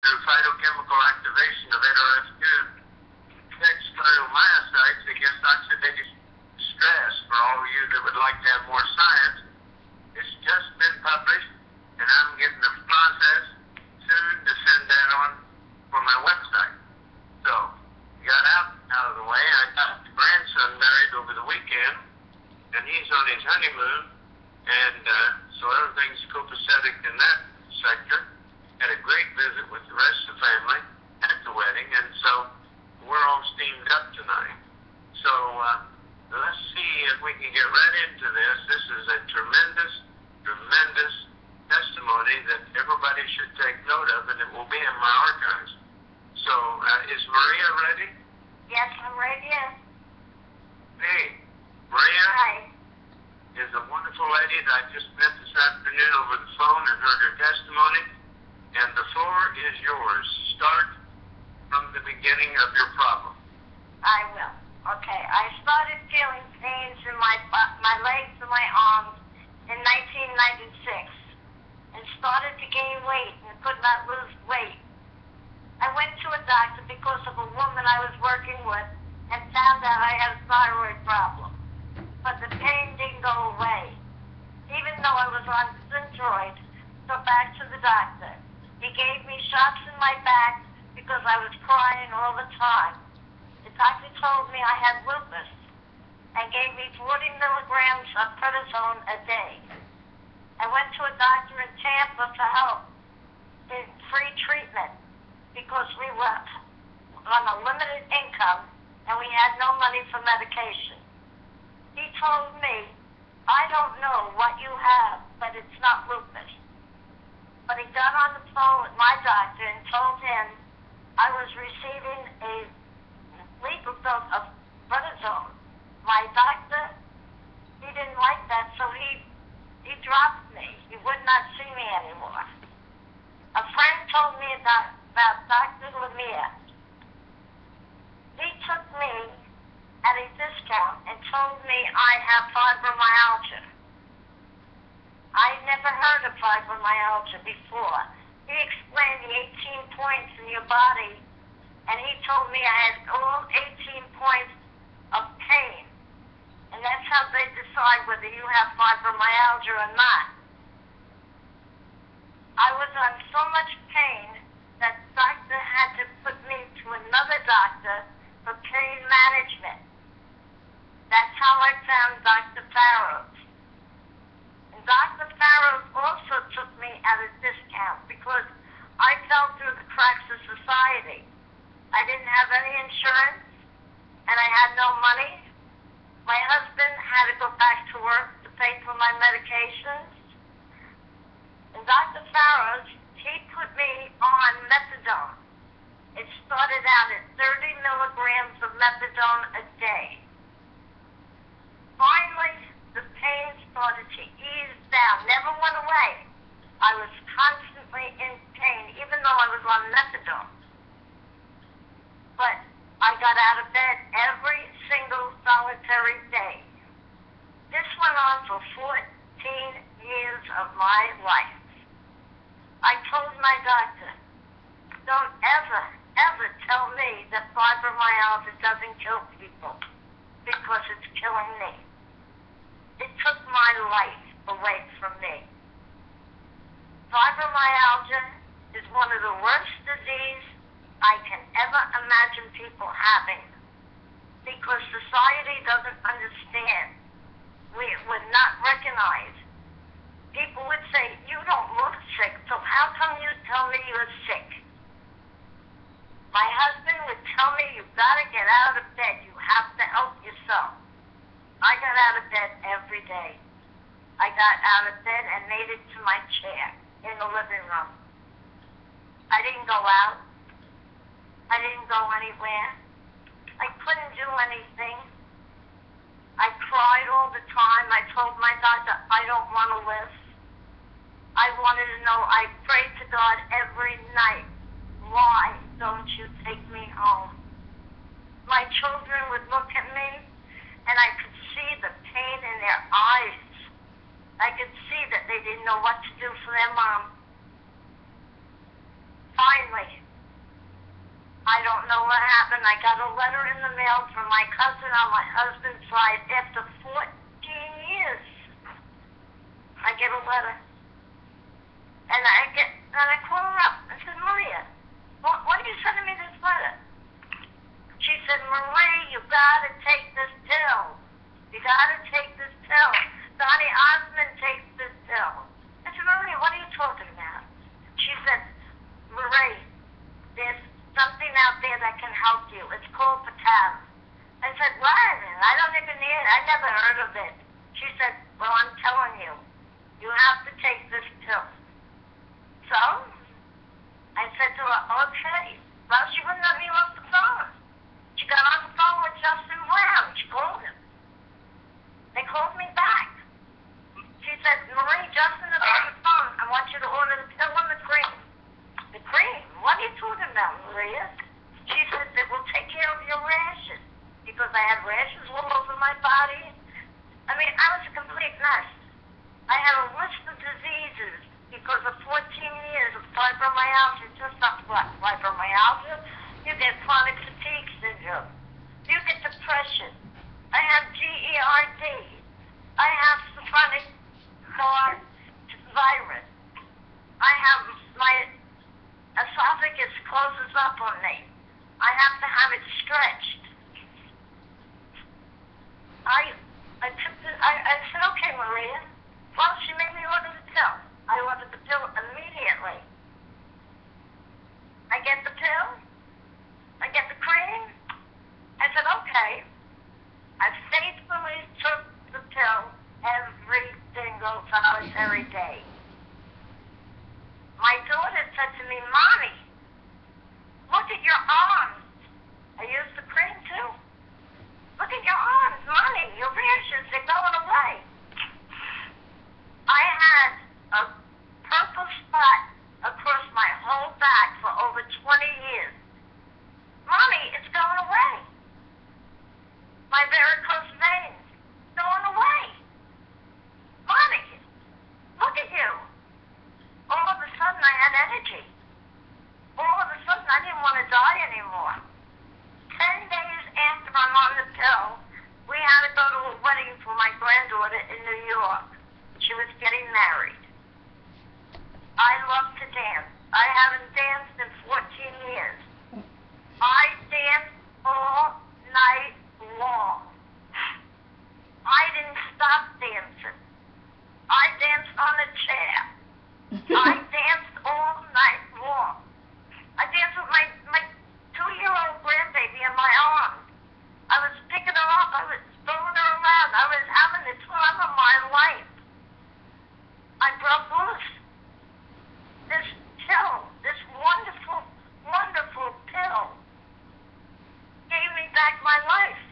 through phytochemical activation of NRF2 affects cardiomyocytes against oxidative stress. For all of you that would like to have more science, it's just been published, and I'm getting the process soon to send that on for my website. So, got out of the way. I got the grandson married over the weekend, and he's on his honeymoon, and so everything's copacetic in that sector. Had a great visit with the rest of the family at the wedding, and so we're all steamed up tonight. So let's see if we can get right into this. This is a tremendous, tremendous testimony that everybody should take note of, and it will be in my archives. So is Maria ready? Yes, I'm ready. Hey, Maria. Hi. Is a wonderful lady that I just met this afternoon over the phone and heard her testimony, and the floor is yours. Start from the beginning of your problem. I will. Okay, I started feeling pains in my legs and my arms in 1996 and started to gain weight and could not lose weight. I went to a doctor because of a woman I was working with and found out I had a thyroid problem. But the pain didn't go away. Even though I was on Synthroid, so back to the doctor. He gave me shots in my back because I was crying all the time. The doctor told me I had lupus and gave me 40 milligrams of prednisone a day. I went to a doctor in Tampa for help in free treatment because we were on a limited income and we had no money for medication. He told me, I don't know what you have, but it's not lupus. But he got on the phone with my doctor and told him I was receiving a lethal dose of prednisone. My doctor, he didn't like that, so he dropped me. He would not see me anymore. A friend told me about Dr. Lemire. He took me at a discount and told me I have fibromyalgia. I never heard of fibromyalgia before. He explained the 18 points in your body, and he told me I had all 18 points of pain. And that's how they decide whether you have fibromyalgia or not. I was on so much pain that the doctor had to put me to another doctor for pain management. That's how I found Dr. Farrows. And Dr. Farrows also took me at a discount because I fell through the cracks of society. I didn't have any insurance, and I had no money. My husband had to go back to work to pay for my medications. And Dr. Farrows, he put me on methadone. It started out at 30 milligrams of methadone a day. Finally, the pain started to ease down, never went away. I was constantly in pain, even though I was on methadone. But I got out of bed every single solitary day. This went on for 14 years of my life. I told my doctor, don't ever, ever tell me that fibromyalgia doesn't kill people, because it's killing me. It took my life away from me. Fibromyalgia is one of the worst diseases I can ever imagine people having, because society doesn't understand. We would not recognize. People would say, you don't look sick, so how come you tell me you're sick? My husband would tell me, you've got to get out of bed. You have to help yourself. I got out of bed every day. I got out of bed and made it to my chair in the living room. I didn't go out. I didn't go anywhere. I couldn't do anything. I cried all the time. I told my doctor, I don't want to live. I wanted to know, I prayed to God every night, why don't you take me home? My children would look at me, and I could see the pain in their eyes. I could see that they didn't know what to do for their mom. Finally, know what happened? I got a letter in the mail from my cousin on my husband's side after 14 years. I get a letter. And I call her up. I said, Maria, why are you sending me this letter? She said, Marie, you gotta take this pill. You gotta take this pill. Donnie Osmond takes this pill. I said, Marie, what are you talking about? She said, Marie, there's something out there that can help you. It's called potassium. I said, what? I don't even need it. I never heard of it. She said, well, I'm telling you, you have to take this pill. So, I said to her, okay. Well, she wouldn't let me off the phone. She got on the phone with Justin Brown. She called him. They called me back. She said, Marie, Justin is on the phone. I want you to order the pill and the cream. The cream? What are you talking about, Maria? She said, it will take care of your rashes. Because I had rashes all over my body. I mean, I was a complete mess. I had a list of diseases because of 14 years of fibromyalgia. Just not fibromyalgia. You get chronic fatigue syndrome. You get depression. I have GERD. I have chronic virus. I have my esophagus closes up on me. I have to have it stretched. I said, okay, Maria. Well, she made me order the pill. I ordered the pill immediately. I get the pill. I get the cream. I said, okay. I faithfully took the pill every single solitary day. My daughter said to me, Mommy, look at your arms. I used the cream too. Look at your arms, Mommy, your rashes, they're going away. I had a purple spot across my whole back for over 20 years. Mommy, it's going away. My varicose veins, going away. Mommy, look at you. All of a sudden I had energy. All of a sudden I didn't want to die anymore. 10 days after I'm on the pill, we had to go to a wedding for my granddaughter in New York. She was getting married. I love to dance. I haven't danced in 14 years. I danced all night long. I didn't stop dancing. I danced on a chair. I danced all night long. I danced with my 2-year-old grandbaby in my arms. I was picking her up. I was throwing her around. I was having the time of my life. I broke loose. This pill, this wonderful, wonderful pill, gave me back my life.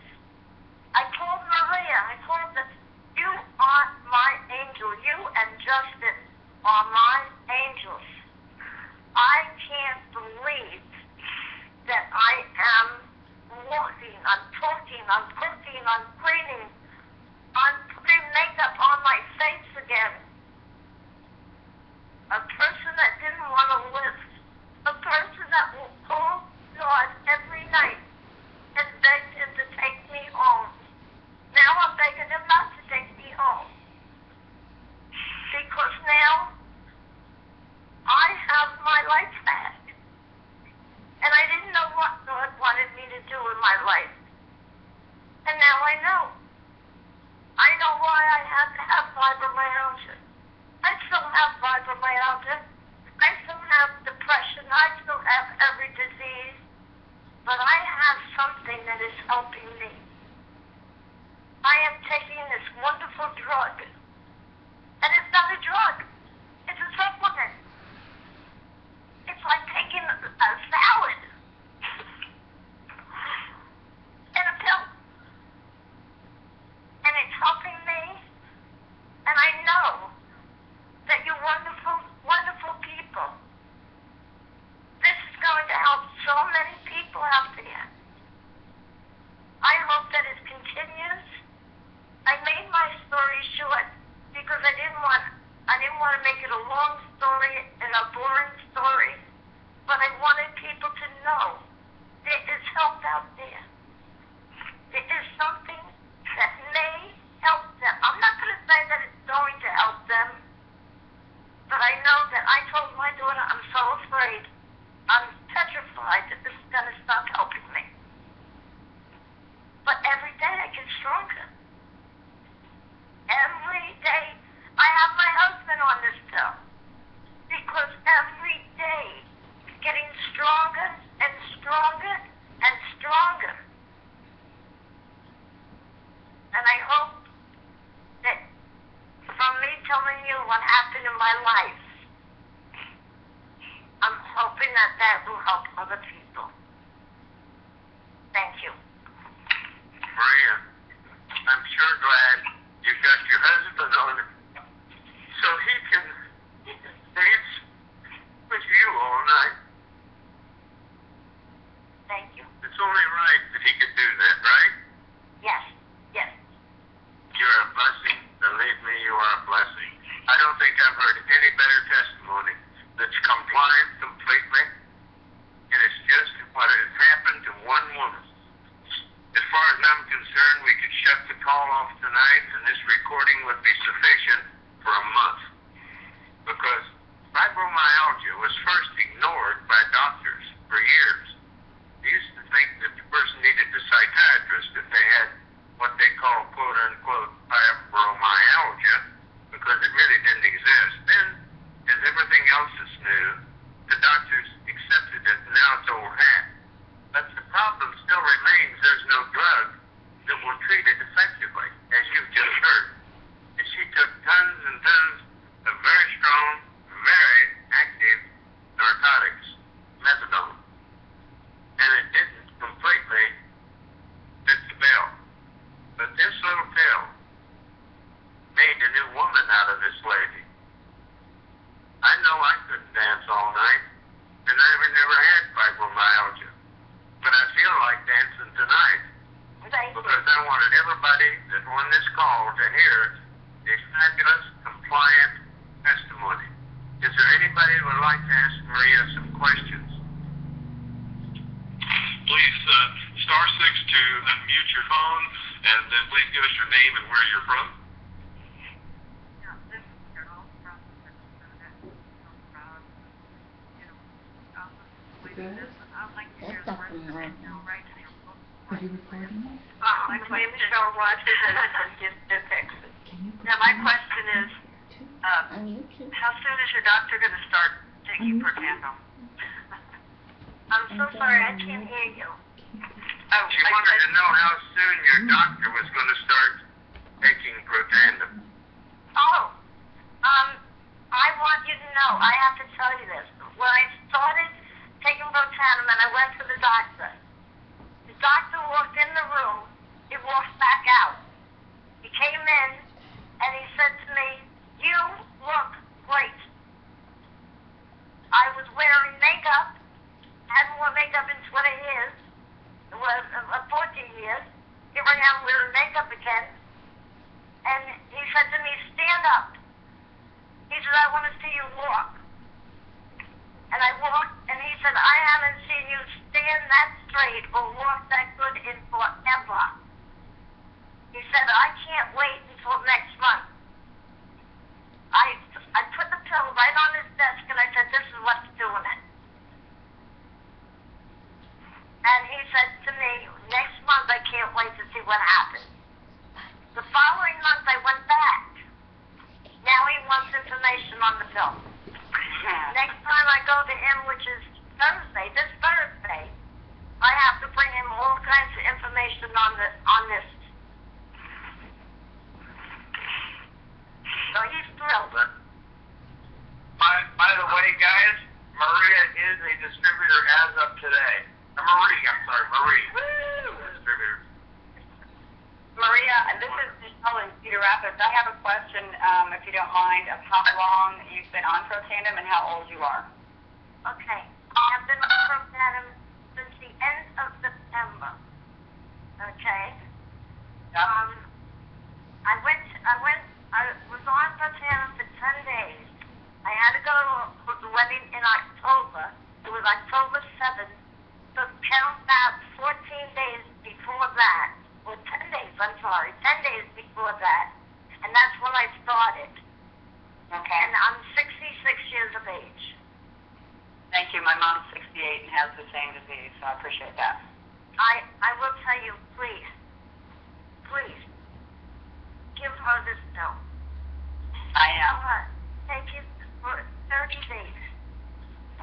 I called Maria. I called her. You are my angel. You and Justin are my angels. I can't believe that I am walking, I'm talking, I'm cooking, I'm cleaning, I'm putting makeup on my face again. A person that didn't want to live. A person that will call God every night and beg him to take me home. Now I'm begging him not to take me home. Because now I have my life back. And I didn't know what God wanted me to do in my life. And now I know. I know why I had to have fibromyalgia. I still have fibromyalgia. I still have depression. I still have every disease. But I have something that is helping me. I am taking this wonderful drug. And it's not a drug. It's a supplement. It's like taking a salad and a pill. And it's helping me. And I know that you wonderful, wonderful people. This is going to help so many people out there. I hope that it continues. I made my story short because I didn't want to make it a long story and a boring story. But I wanted people to know there is help out there. There is something that may help them. I'm not going to say that it's going to help them, but I know that I told my daughter, I'm so afraid. I'm petrified that this is going to stop helping me. But every day I get stronger. Every day I have my husband on this pill. Because every day it's getting stronger and stronger and stronger. And I hope that from me telling you what happened in my life, I'm hoping that that will help other people. Thank you. Maria, I'm sure glad you got your husband on it so he can dance with you all night. Thank you. It's only right that he could do that, right? Yes, yes. You're a blessing. Believe me, you are a blessing. I don't think I've heard any better testimony that's compliant completely. And it's just what has happened to one woman. As far as I'm concerned, we could shut the call off tonight and this recording would be sufficient for a month. Because fibromyalgia was first ignored by doctors for years. They used to think that the person needed a psychiatrist if they had what they call quote-unquote fibromyalgia, because it really didn't exist. Then, as everything else is new, the doctors accepted it, and now it's old hat. But the problem still remains there's no drug that will treat it effectively, as you've just heard. And she took tons and tons of very strong, very active narcotics, methadone. And it didn't completely fit the bill. But this little pill made a new woman out of this lady. I know I couldn't dance all night, and I never had fibromyalgia. But I feel like dancing tonight. Because I wanted everybody that's on this call to hear a fabulous, compliant testimony. Is there anybody who would like to ask Maria some questions? Please star 6 to unmute your phone, and then please give us your name and where you're from. Yeah, this is Carol from Minnesota. Good. I'd like to hear That's the nothing words wrong. now, right now. Are you recording it? My name is Cheryl Rogers, and I'm from Houston, Texas. Now, my question is, On YouTube. how soon is your doctor going to start taking Protandim? I'm so sorry, I can't hear you. Oh, She wanted to know how soon your doctor was going to start taking Protandim. Oh, I want you to know, I have to tell you this. When I started taking Protandim and I went to the doctor walked in the room, he walked back out. He came in and he said to me, "You look great." I was wearing makeup, hadn't worn makeup in 20 years. It was 14 years. Here I am wearing makeup again. And he said to me, "Stand up." He said, "I want to see you walk." And I walked, and he said, "I haven't seen you stand that straight or walk that good in forever." He said, "I can't wait until next month." I put the pill right on his desk, and I said, "This is what's doing it." And he said to me, "Next month, I can't wait to see what happens." The following month, I went back. Now he wants information on the pill. Next time I go to him, which is this Thursday, I have to bring him all kinds of information on this. So he's thrilled. By the way, guys, Maria is a distributor as of today. Marie. Distributor. Maria, this is Michelle in Cedar Rapids. I have a question, if you don't mind, of how long you've been on Protandim and how old you are. Okay. I have been on Protandim since the end of September. Okay. I was on Protandim for 10 days. I had to go to the wedding in October. It was October 7th. So count about 14 days before that, or 10 days, I'm sorry, 10 days before that, and that's when I started. Okay. And I'm 66 years of age. Thank you. My mom's 68 and has the same disease, so I appreciate that. I will tell you, please, give her this pill. I Tell am. her, take it for 30 days.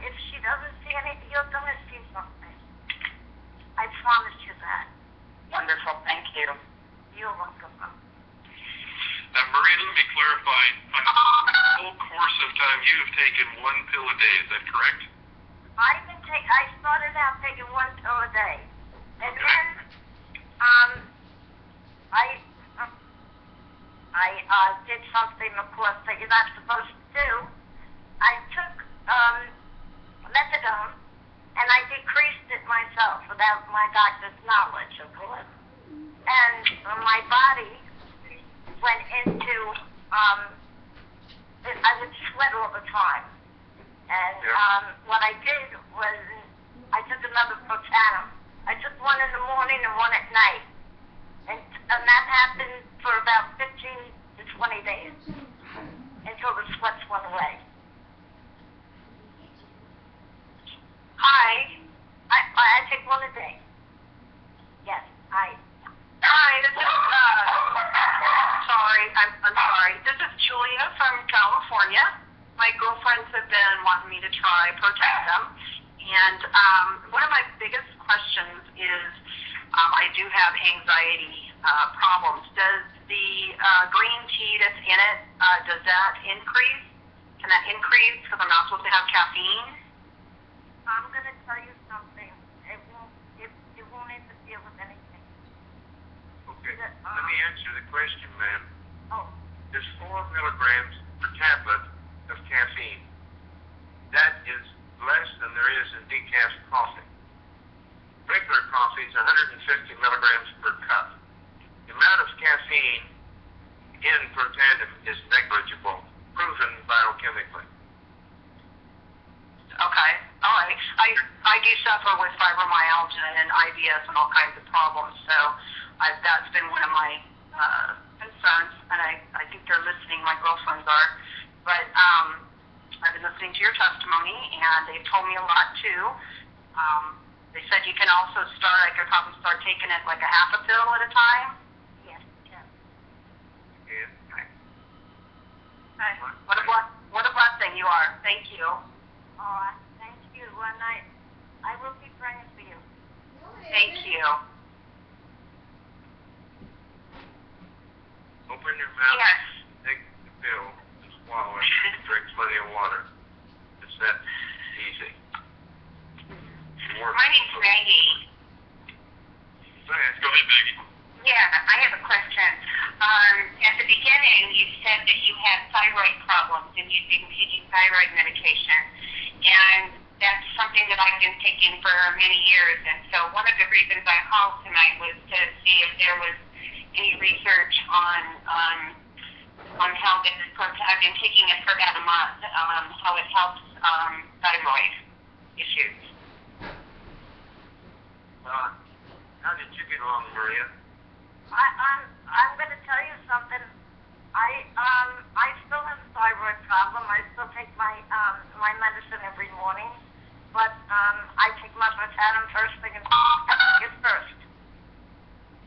If she doesn't see anything, you're going to see something. I promise you that. Wonderful. Thank you. You're welcome. Now, Maria, let me clarify. On the whole course of time, you have taken 1 pill a day. Is that correct? I started out taking 1 pill a day. And then, I did something, of course, that you're not supposed to do. I took, methadone, and I decreased it myself without my doctor's knowledge, of course. And my body went into, I would sweat all the time. And what I did was I took another Protanum. I took one in the morning and one at night. And that happened for about 15 to 20 days until the sweats went away. Hi. I take one a day. Yes, Hi, this is, I'm sorry. This is Julia from California. My girlfriends have been wanting me to try Protandim. And one of my biggest questions is I do have anxiety problems. Does the green tea that's in it, does that increase? Can that increase because I'm not supposed to have caffeine? I'm going to tell you something. It won't interfere with anything. Okay, let me answer the question, ma'am. Oh. There's 4 milligrams per tablet of caffeine. That is less than there is in decaf coffee. Regular coffee is 150 milligrams per cup. The amount of caffeine in Protandim is negligible, proven biochemically. Okay, all right. I do suffer with fibromyalgia and IBS and all kinds of problems, so that's been one of my concerns, and I think they're listening, my girlfriends are. But I've been listening to your testimony, and they've told me a lot, too. They said you can also I could probably start taking it like a half a pill at a time. Yes, yes. Yeah. Okay. What a blessing you are. Thank you. Oh, thank you. And I will be praying for you. Thank you. Open your mouth, Yes. take the pill, and swallow it, and drink plenty of water. It's that easy. My name's Maggie. Go ahead. Go ahead, Maggie. Yeah, I have a question. At the beginning, you said that you had thyroid problems and you've been taking thyroid medication. And that's something that I've been taking for many years. And so one of the reasons I called tonight was to see if there was any research on how this I've been taking it for about a month, how it helps thyroid issues. How did you get along, Maria? I'm going to tell you something. I still have a thyroid problem. I still take my medicine every morning, but I take my Protandim first thing in first.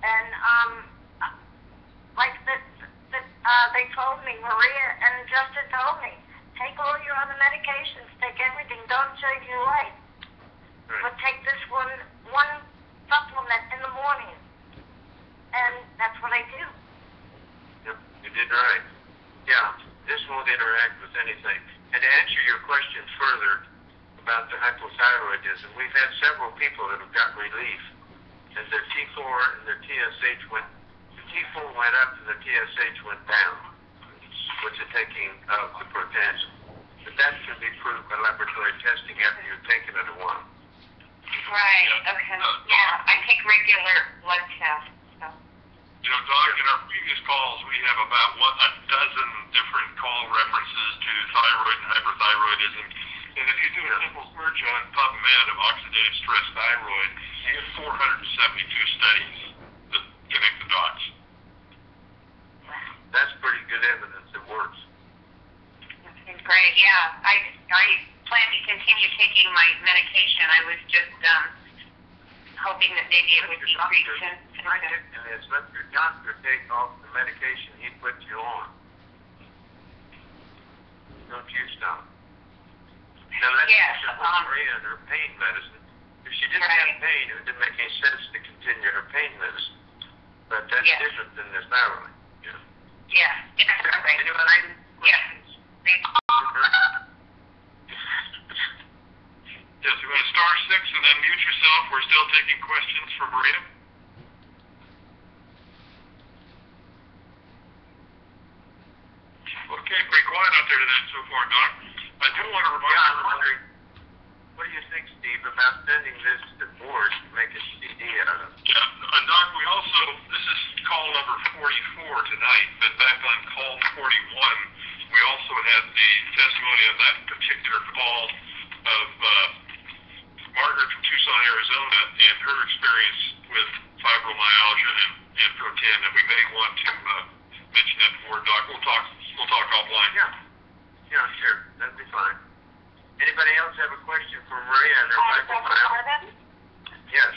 And like they told me, Maria and Justin told me, take all your other medications, take everything, don't change your life, but take this one supplement in the morning. And that's what I do. Yep, you did right. Yeah, this won't interact with anything. And to answer your question further about the hypothyroidism, we've had several people that have got relief, and their T4 and their TSH the T4 went up and the TSH went down with the taking of the Protandim. But that can be proved by laboratory testing after you've taken it a while. Right, okay. Yeah, I take regular blood tests. So. You know, Doc, in our previous calls, we have about a dozen different call references to thyroid and hyperthyroidism. And if you do a simple search on PubMed of oxidative stress thyroid, She had 472 studies that connect the dots. That's pretty good evidence it works. Okay, great. Yeah, I plan to continue taking my medication. I was just hoping that maybe it would decrease symptoms. And it's let your doctor take off the medication he put you on. Don't you stop. Now let's listen to Maria and her pain medicine. If she didn't have pain, it didn't make any sense to continue her pain medicine. But that's different than this Maryland. Yeah. Anybody? Yes, you want to star 6 and then mute yourself. We're still taking questions from Maria. Okay, pretty quiet out there tonight so far, Doc. I do want to remind you. I'm wondering, what do you think, Steve, about sending this to board to make a CD out of it? Yeah, Doc, we also, this is call number 44 tonight, but back on call 41, we also had the testimony of that particular call of Margaret from Tucson, Arizona, and her experience with fibromyalgia and Pro-10, and we may want to mention that before, Doc. We'll talk offline. Yeah, sure. That'd be fine. Anybody else have a question for Maria and her fibromyalgia? Yes.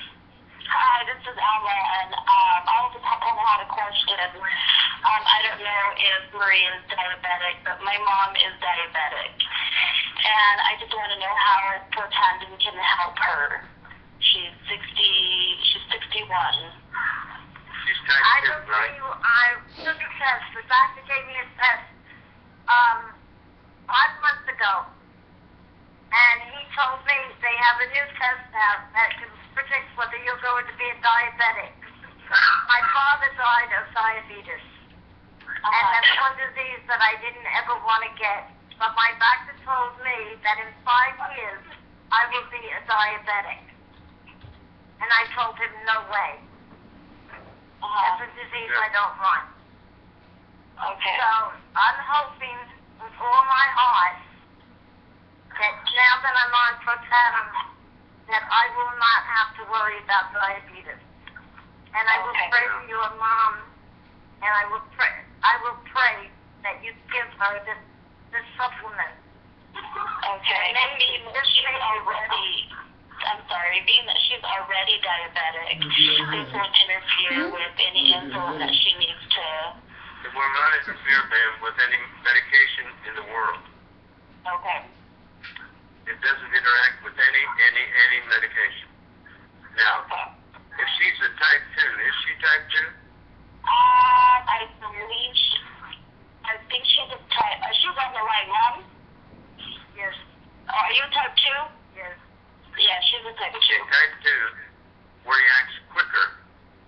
Hi, this is Alma, and I just kind of had a question. I don't know if Maria is diabetic, but my mom is diabetic, and I just want to know how Protandim can help her. She's 61. She's type 2, right? I took a test. The doctor gave me a test 5 months ago. And he told me they have a new test now that can predict whether you're going to be a diabetic. My father died of diabetes. And that's one disease that I didn't ever want to get. But my doctor told me that in 5 years, I will be a diabetic. And I told him, no way. That's a disease I don't want. Okay. So I'm hoping with all my heart that now that I'm on Protandim, that I will not have to worry about diabetes. And I will pray for your mom, and I will pray that you give her this supplement. Okay. And being that she's already diabetic, this won't interfere with any insulin that she needs to. It will not interfere, ma'am, with any medication in the world. Okay. It doesn't interact with any medication. Now, if she's a type 2, is she type 2? I think she's a type, she's on the right one? Yes. Are you type 2? Yes. Yeah, she's a type 2. Okay, type 2 reacts quicker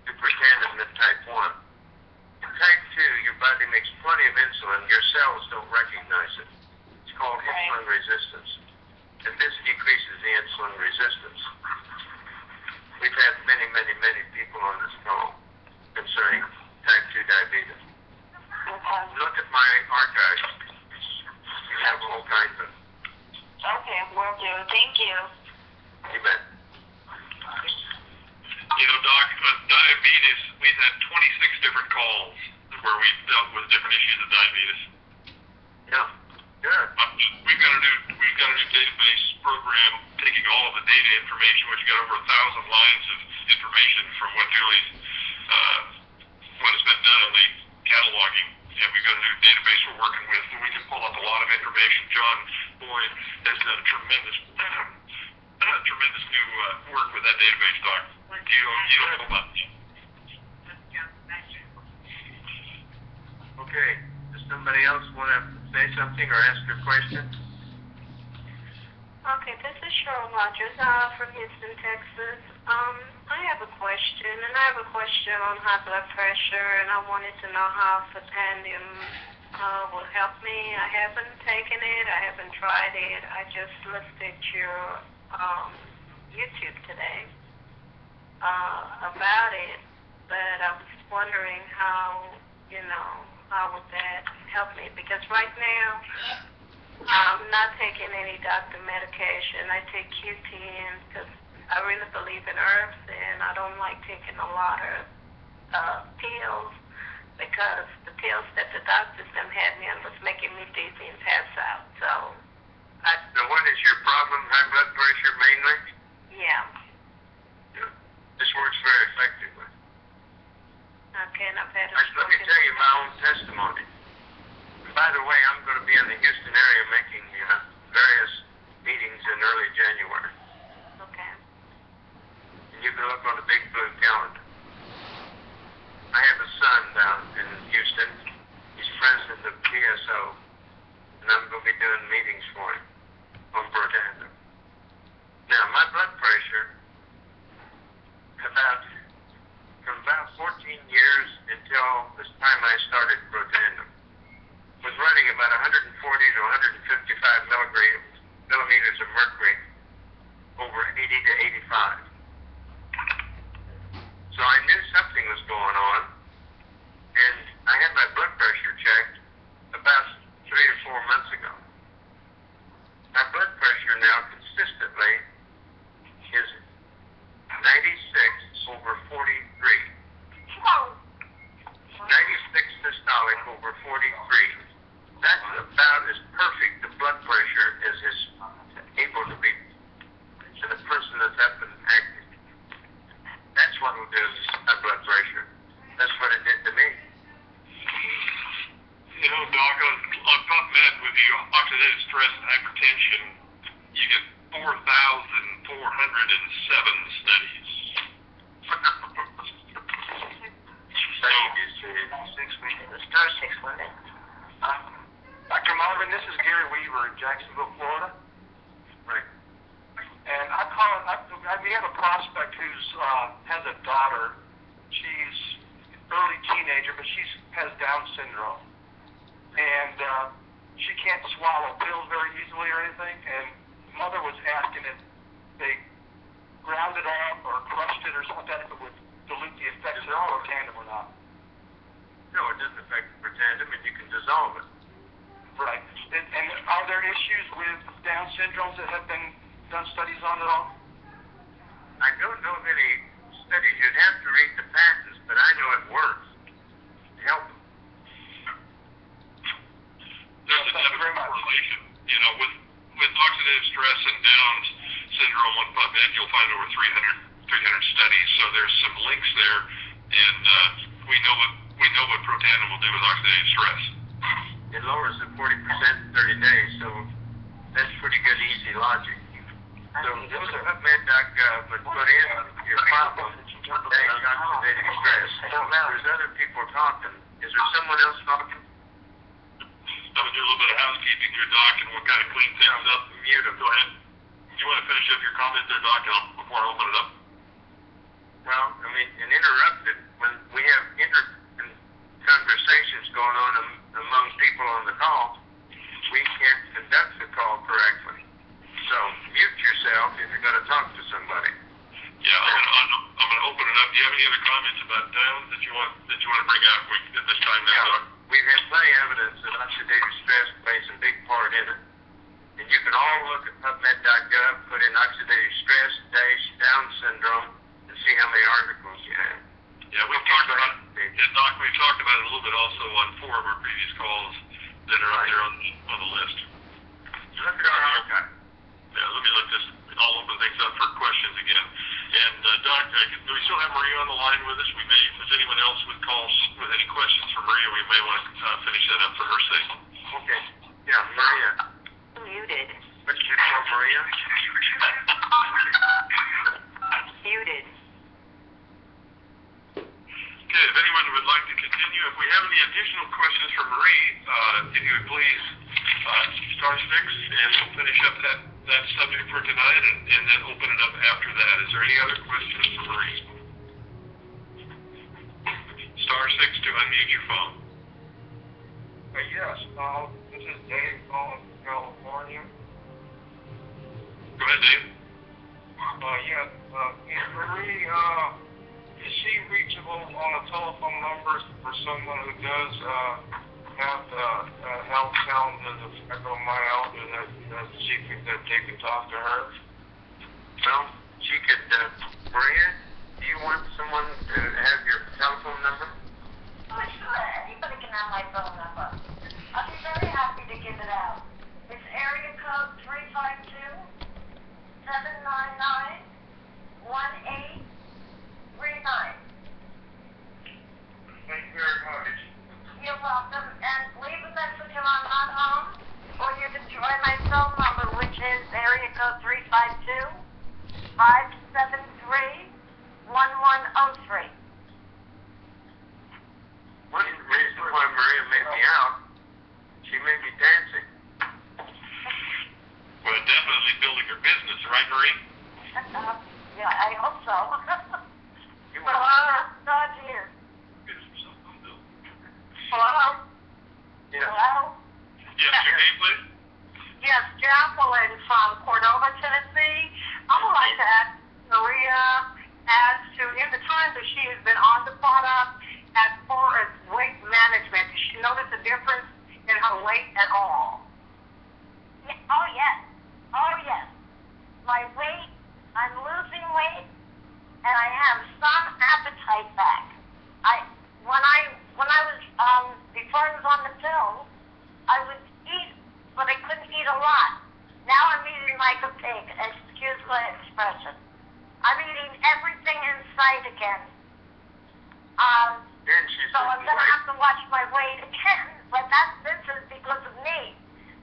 to Protandim than type 1. In type 2, your body makes plenty of insulin. Your cells don't recognize it. It's called insulin resistance. And this decreases the insulin resistance. We've had many people on this call concerning type 2 diabetes. Okay. Look at my archives. You have all kinds of. Okay, will do. Thank you. You bet. You know, Doc, with diabetes, we've had 26 different calls where we've dealt with different issues of diabetes. Yeah. Good. We've got a new database program taking all of the data information, which got over 1,000 lines of information from what has been done in the cataloging, and we've got a new database we're working with, and we can pull up a lot of information. John Boyd has done tremendous new work with that database, Doc. You don't know about it. Okay. Does somebody else want to say something or ask a question? Okay, this is Cheryl Rogers from Houston, Texas. I have a question, and I have a question on high blood pressure, and I wanted to know how Protandim will help me. I haven't taken it. I haven't tried it. I just looked at your YouTube today about it, but I was wondering how would that help me? Because right now, I'm not taking any doctor medication. I take Q10 because I really believe in herbs, and I don't like taking a lot of pills because the pills that the doctors them had me on was making me dizzy and pass out. So, So what is your problem? High blood pressure mainly? yeah. This works very effectively. Okay, and I've had a Let me tell you my own testimony. And by the way, I'm going to be in the Houston area making various meetings in early January. Okay. And you can look on the Big Blue calendar. I have a son down in Houston. He's president of PSO. And I'm going to be doing meetings for him on Protandim. Now, my blood pressure, from about 14 years until this time I started Protandim, was running about 140 to 155 millimeters of mercury over 80 to 85. So I knew something was going on, and I had my blood pressure checked about 3 or 4 months ago. My blood pressure now consistently is 96 over 43. 96 systolic over 43. That's about as perfect a blood pressure as is able to be in a person that's up and active. That's what will do my blood pressure. That's what it did to me. You know, Doc, on PubMed with the oxidative stress and hypertension, you get 4,407 studies. Star 6 London. Dr. Marvin, this is Gary Weaver in Jacksonville, Florida. Right. And we have a prospect who has a daughter. She's early teenager, but she has Down syndrome. And she can't swallow pills very easily or anything. And the mother was asking if they ground it up or crushed it or something like that, if it would dilute the effects of Protandim or not. No, it doesn't affect the Protandim, and you can dissolve it. Right. And are there issues with Down syndromes that have been done studies on at all? I don't know of any studies. You'd have to read the patents, but I know it works to help them. There's a definite correlation. You know, with oxidative stress and Down's syndrome on PubMed, you'll find over 300 studies. So there's some links there, and we know what Protandim will do with oxidative stress. It lowers it 40% in 30 days, so that's pretty good, easy logic. So go to PubMed.gov and put in your problem, oxidative stress. There's other people talking. Is there someone else talking? I'm going to do a little bit of housekeeping here, Doc, and we'll kind of clean things up. Mute them. Go ahead. You want to finish up your comment there, Doc, before I open it up? Well, I mean, and interrupted when we have conversations going on among people on the call, we can't conduct the call correctly. So mute yourself if you're going to talk to somebody. Yeah, I'm going to open it up. Do you have any other comments about Down that you want to bring out at this time now, Doc? We've had plenty of evidence that oxidative stress plays a big part in it. And you can all look at PubMed.gov, put in oxidative stress, Down syndrome, and see how many articles you have. Yeah, we've talked about it. And Doc, we've talked about it a little bit also on 4 of our previous calls that are out there on the list. Look at our archive. Yeah, let me look this. I'll open things up for questions again. And Doc, do we still have Maria on the line with us? We may, if there's anyone else with calls with any questions for Maria, we may want to finish that up for her sake. Okay. Yeah, Maria. Muted. What's your name, Maria? Muted. Okay, if anyone would like to continue, if we have any additional questions for Marie, if you would please star 6, and we'll finish up that subject for tonight, and then open it up after that. Is there any other questions for Marie? Star 6 to unmute your phone. Yes. This is Dave calling from California. Go ahead, Dave. Is Marie, is she reachable on a telephone number for someone who does have health challenges of fibromyalgia that they can talk to her? Well, she could, Maria, do you want someone to have your telephone number? Oh, sure. Anybody can have my phone number. I'll be very happy to give it out. It's area code 352-799-1839. Thank you very much. You're welcome. And leave a message if I'm not home, or you can try my phone number, which is area code 352-573-1103. One reason why Maria made me out, she made me dancing. Well, definitely building her business, right, Marie? Yeah, I hope so. You But not here. Hello? Yeah. Hello? Yes, your name, please? Yes, Jacqueline from Cordova, Tennessee. I would like to ask Maria as to, in the time that she has been on the product, as far as weight management, does she notice a difference in her weight at all? Yeah, oh, yes. Oh, yes. My weight, I'm losing weight, and I have some appetite back. When I was, before I was on the pill, I would eat, but I couldn't eat a lot. Now I'm eating like a pig, excuse my expression. I'm eating everything in sight again. So I'm going to have to watch my weight again, but this is because of me.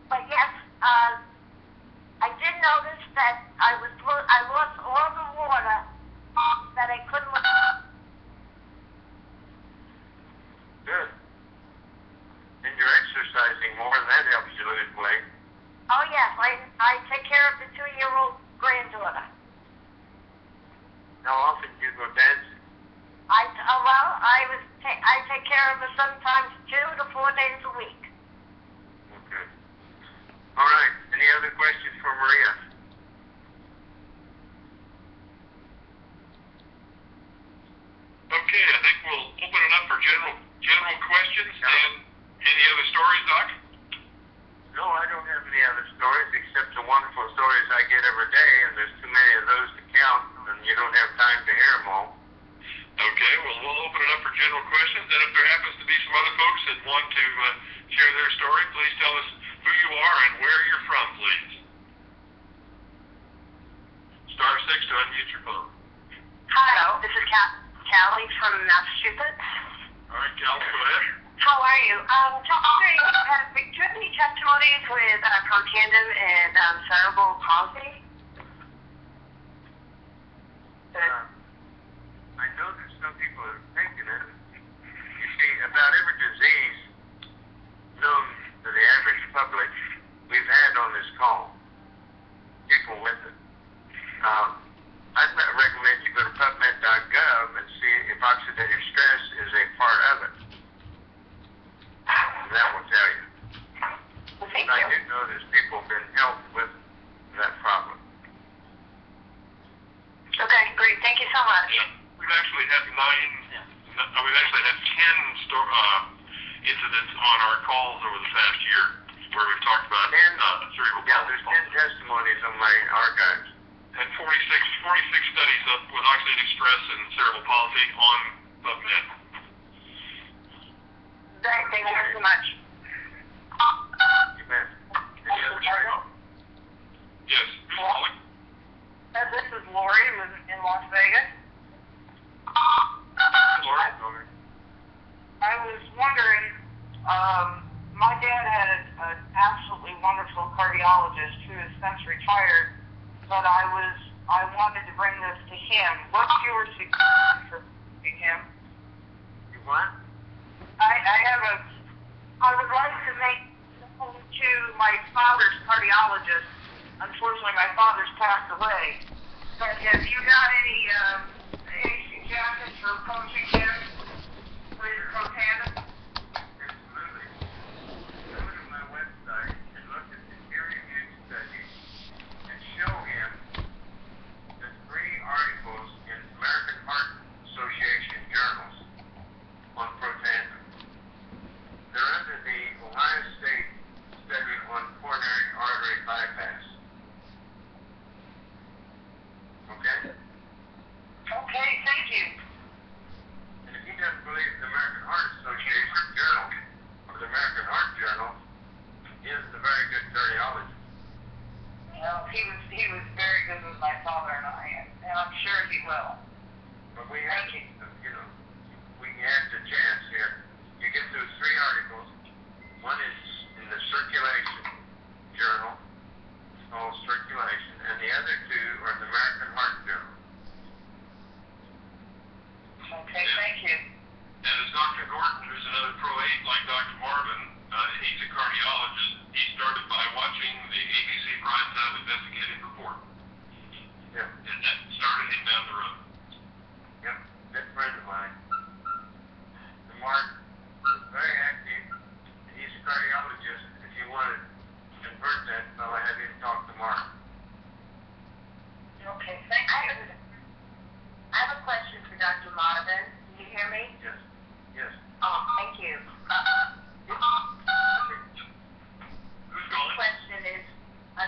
But yes, I did notice that I lost all the water that I couldn't. Good. And you're exercising more, and that helps you lose weight. Oh yes, I take care of the 2-year-old granddaughter. How often do you go dancing? I take care of her sometimes 2 to 4 days a week. Okay. All right. Any other questions for Maria? Okay, I think we'll open it up for general questions. And any other stories, Doc? No, I don't have any other stories except the wonderful stories I get every day, and there's too many of those to count, and you don't have time to hear them all. Okay, well, we'll open it up for general questions, and if there happens to be some other folks that want to share their story, please tell us who you are and where you're from, please. Star 6 to unmute your phone. Hi, this is Callie from Massachusetts. All right, Cal, go ahead. How are you? Do you have any testimonies with protandim and cerebral palsy? I know that some people are taking it. You see, about every disease known to the average public, we've had on this call people with it. I'd recommend you go to PubMed.gov and see if oxidative stress is a part of it. And that will tell you. Well, thank I you. do know there's people who've been helped with that problem. Okay, great. Thank you so much. Yeah, we've actually had 10 incidents on our calls over the past year where we've talked about cerebral palsy. Yeah, there's 10 testimonies on my archives. And 46 studies with oxidative stress and cerebral palsy on PubMed. Thank you very much. You bet. Any other stories? Yes, who's calling? This is Lori in Las Vegas. Lori. I was wondering, my dad had an absolutely wonderful cardiologist who has since retired, but I wanted to bring this to him. What's your suggestion for him? You what? I would like to make known to my father's cardiologist. Unfortunately, my father's passed away. But have you got any suggestions for coaching him for your protandim? Absolutely. Go to my website and look at the peer-reviewed studies and show him the 3 articles in American Heart Association journals on protandim. They're under the Ohio State study on coronary artery bypass. Okay? I'm sure he will. But we have, we have the chance here. You get those 3 articles. One is in the Circulation Journal. It's called Circulation. And the other 2 are in the American Heart Journal. Okay, thank you. And as Dr. Gordon, who's another Pro 8 like Dr. Marvin, he's a cardiologist. He started by watching the ABC primetime investigative report. Yeah. And that started him down the road. Yep, good friend of mine. And Mark is very active. He's a cardiologist. If you want to convert that fellow, have him talk to Mark. Okay, thank you. I have a question for Dr. Marvin. Can you hear me? Yes. Yes. Oh, thank you. Who's calling? The question is,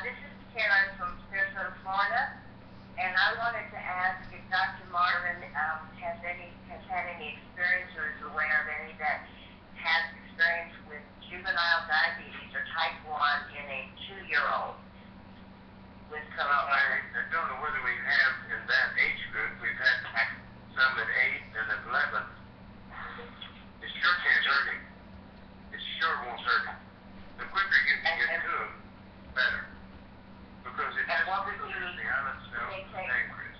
this is Karen from Sarasota, Florida, and I wanted to ask if Dr. Marvin has had any experience or is aware of any that has experience with juvenile diabetes or type 1 in a 2-year-old with Well, I don't know whether we have in that age group. We've had some at 8 and at 11. It sure can't hurt him. It sure won't hurt him. The quicker you can get to him, better. Because it just triggers the island cell pancreas.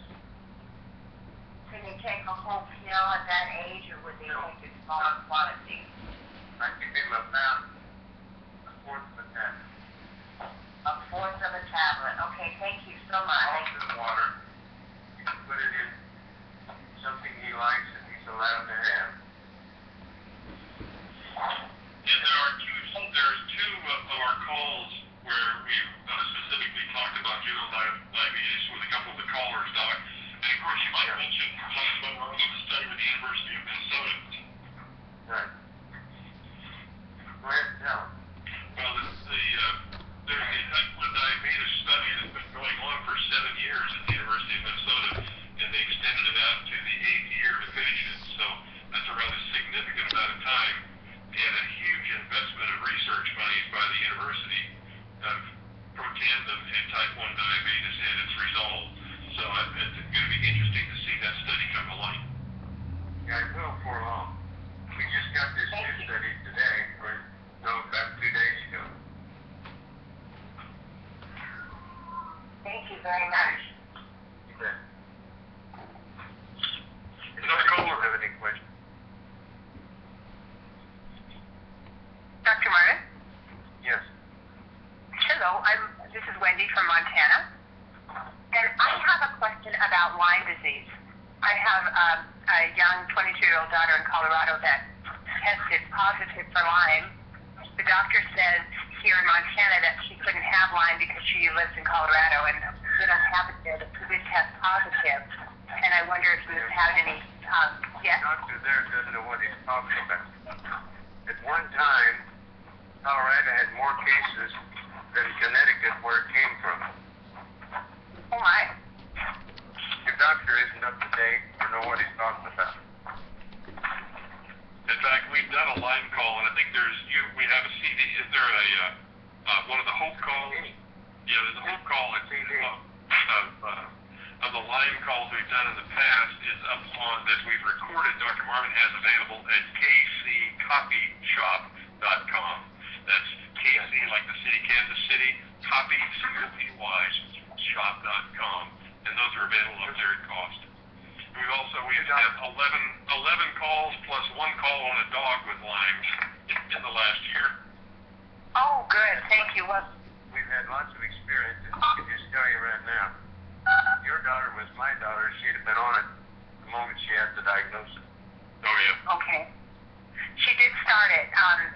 Can they take a whole pill at that age, or would they take a smaller quantity? I give him about a fourth of a tablet. A fourth of a tablet. Okay, thank you so much. Salt and water. You can put it in something he likes and he's allowed to have. And there's two of our calls where we've specifically talked about juvenile diabetes with a couple of the callers, Doc. And of course, you might mention the study with the University of Minnesota. Right. Go ahead and tell him. Well, there's a type 1 diabetes study that's been going on for 7 years at the University of Minnesota, and they extended it out to the 8th year to finish it. So that's a rather significant amount of time and a huge investment of research monies by the university of protandem and type 1 diabetes and its result. So it's going to be interesting to see that study come to light. Yeah, it will for long. We just got this new study today, or no, about 2 days ago. Thank you very much. You bet. Another caller. Have any questions? Dr. Marvin? Yes. Hello, this is Wendy from Montana. And I have a question about Lyme disease. I have a young 22-year-old daughter in Colorado that tested positive for Lyme. The doctor says here in Montana that she couldn't have Lyme because she lives in Colorado and they don't have it there, but she did test positive. And I wonder if you've had any, yes? The doctor there doesn't know what he's talking about. At one time, Colorado had more cases than Connecticut where it came from. Oh my. Your doctor isn't up to date or know what he's talking about. In fact, we've done a line call, and I think we have a CD. Is there one of the Hope calls? Yeah, there's a Hope call of the line calls we've done in the past is up on that we've recorded. Dr. Marvin has available at kccopyshop.com. That's KC like the city, Kansas City, copy, C-O-P-Y, shop.com. And those are available up there at cost. We've had 11 calls plus 1 call on a dog with Lyme in the last year. Oh, good. Thank you. We've had lots of experience. I can just tell you right now. Your daughter was my daughter. She'd have been on it the moment she had the diagnosis. Oh, yeah. Okay. She did start it.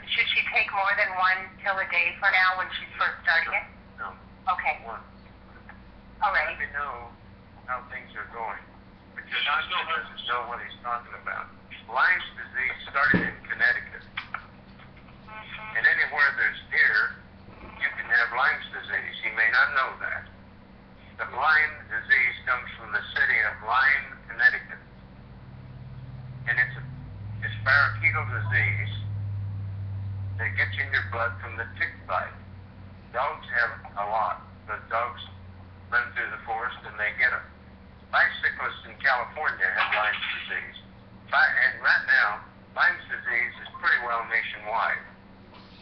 Should she take more than 1 pill a day for now when she's first starting it? No. Okay. One. All right. Let me know how things are going. But your doctor doesn't know what he's talking about. Lyme's disease started in Connecticut. And anywhere there's deer, you can have Lyme's disease. He may not know that. The Lyme disease comes from the city of Lyme, Connecticut. And it's parakeetal disease that gets in your blood from the tick bite. Dogs have a lot, but dogs run through the forest and they get them. bicyclists in California have Lyme's disease. And right now, Lyme's disease is pretty well nationwide.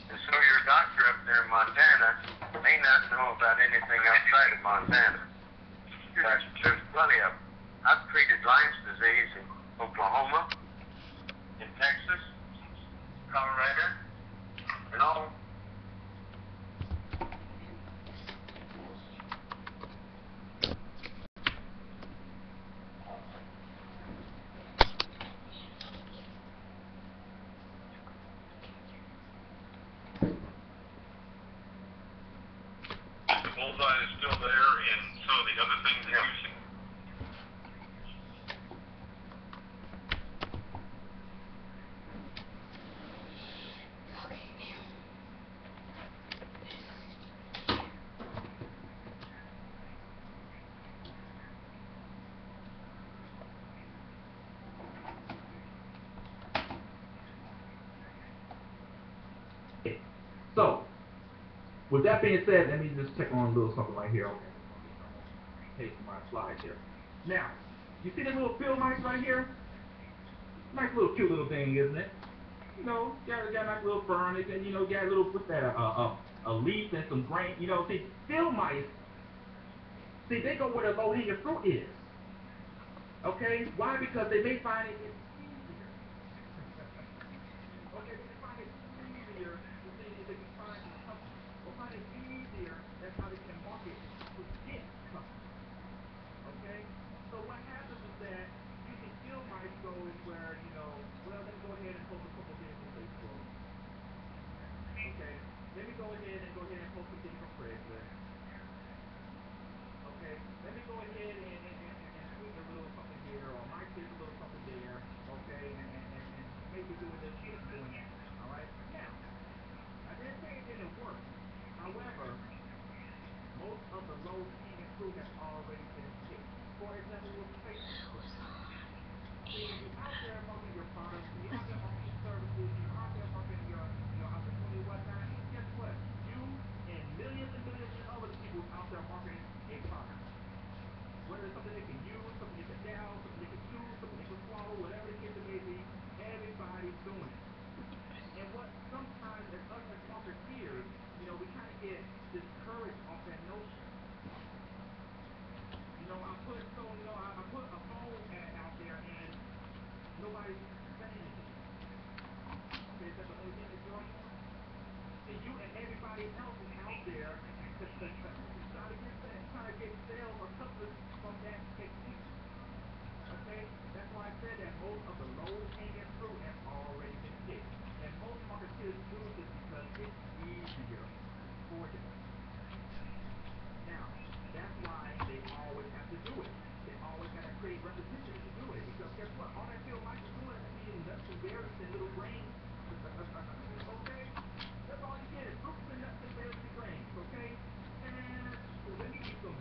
And so your doctor up there in Montana may not know about anything outside of Montana. But there's plenty of them. I've treated Lyme's disease in Oklahoma, in Texas, Colorado, and all. The bullseye is still there, and some of the other things that you see. So, with that being said, let me just check on a little something right here. Okay. Take my slides here. Now, you see the little field mice right here? Nice little cute little thing, isn't it? You know, got a nice little fern, and you know, got a little put that a leaf and some grain. You know, see, field mice. See, they go where the low-hanging fruit is. Okay, why? Because they may find it easier. Okay, they find it easier to see if they can find customers. Or find it easier. That's how they can market to get customers. Okay, so what happens is that using field mice go is where, you know, well, let me go ahead and post a couple things on Facebook. Okay, let me go ahead and post some things on Craigslist. Okay, let me go ahead and tweet a little something here, or might say a little something there. Okay, and maybe doing this, doing that. All right, now, I didn't say it didn't work. However, most of the low-hanging fruit has already been picked. For example, with Facebook. See, when you're out there marketing your products, when you're out there marketing your services, when you're out there marketing your opportunity and whatnot, guess what? You and millions of other people out there marketing a product. Whether it's something they can use, something they can down, something they can chew, something they can swallow, whatever the case it may be, everybody's doing it. And what sometimes as us as marketeers, you know, we kind of get discouraged off that notion. You know, I put a phone ad out there and nobody's saying anything. Okay, is that the only thing that you're on? See, you and everybody else is out there trying to get sales or customers from that technique. Okay, that's why I said that most of the low-hanging fruit has already been picked, and most marketers do this because it's easier for them. Now, that's why they always have to do it. They always got to create repetition to do it, because guess what? All that field mice is doing is eating nuts and berries and little grains. Okay? That's all you get is fruits and nuts and berries and grains. Okay? And let me eat some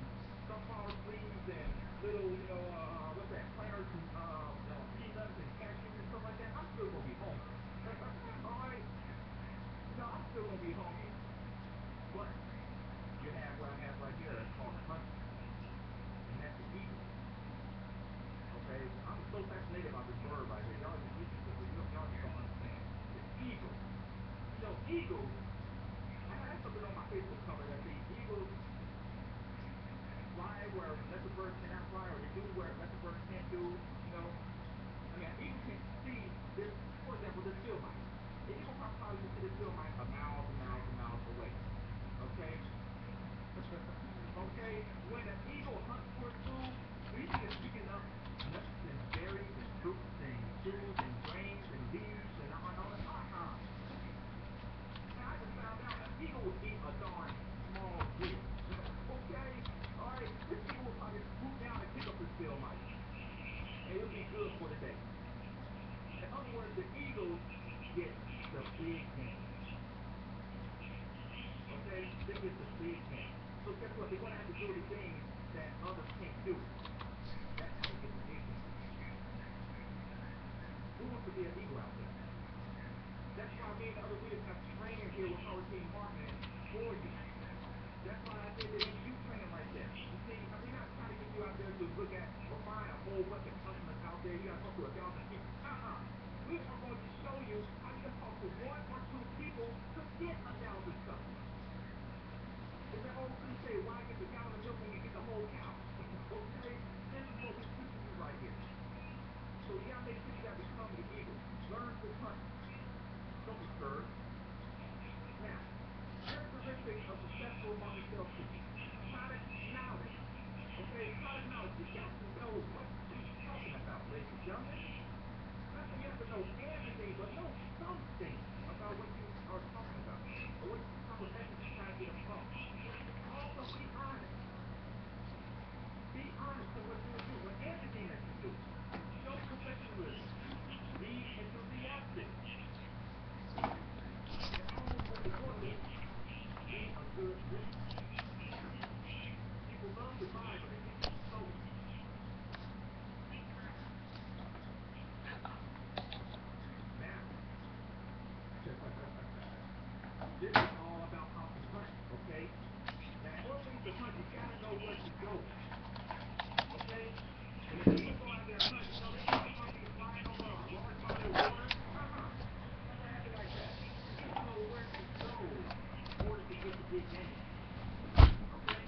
sunflower seeds and little, you know, what's that? Planters and peanuts and cashews and stuff like that. I'm still gonna be hungry. All right? You know, I'm still gonna be hungry. But you have what I have right here. It's called honey, and that's the eagle. Okay, I'm so fascinated about this bird right here. Y'all just don't understand. The eagle. You know, eagles. I had something on my Facebook cover that says eagles fly where lesser birds cannot fly, or they do where lesser birds can't do. You know, I mean, an eagle can see this. For example, this field mice. The eagle probably can see this field mice miles and miles and miles away. Okay. Okay, when an eagle hunts for its food, we think it's picking up nuts and berries and fruits and chews and grains and leaves and all that. Now, I just found out an eagle would eat a darn small deer. Okay? Alright, this eagle will probably swoop down and pick up this field mice. And it'll be good for the day. In other words, the eagles get the big game. Okay? They get the big game. So guess what? They're going to have to do the things that others can't do. That's how they get the big game. Who wants to be an eagle out there? That's why me and the other leaders have training here with our team marketing for you. That's why I said that you training right there. You see, we're not trying to get you you out there to look at or find a whole bunch of customers out there. You got to talk to 1,000 people. We are going to show you how you can talk to one or two people to get 1,000 customers. It's an old cliche, why get the gallon of milk when you get the whole cow? Okay? This is what we teach you right here. So you gotta make sure you gotta become the eagle. Learn to hunt. Don't be scared. Now, characteristics of successful market salespeople. Product knowledge. Okay, product knowledge. You got to know what you're talking about, ladies and gentlemen. Not that you have to know everything, but know something about what you are talking about. Or what type of message you're trying to get across. Also, be honest. Be honest to what you're doing, with everything that you do. Show professionalism. Be enthusiastic. And most importantly, be a good listener. People love to buy, but they think it's sold. Now, this is all about how to hunt, okay? Now, in order for you to hunt, you gotta know where to go. Okay? When the people go out there and hunt, you know, they think they're gonna be flying over a large body of water. Not gonna happen like that. You need to know where to go in order to get the big game. Okay?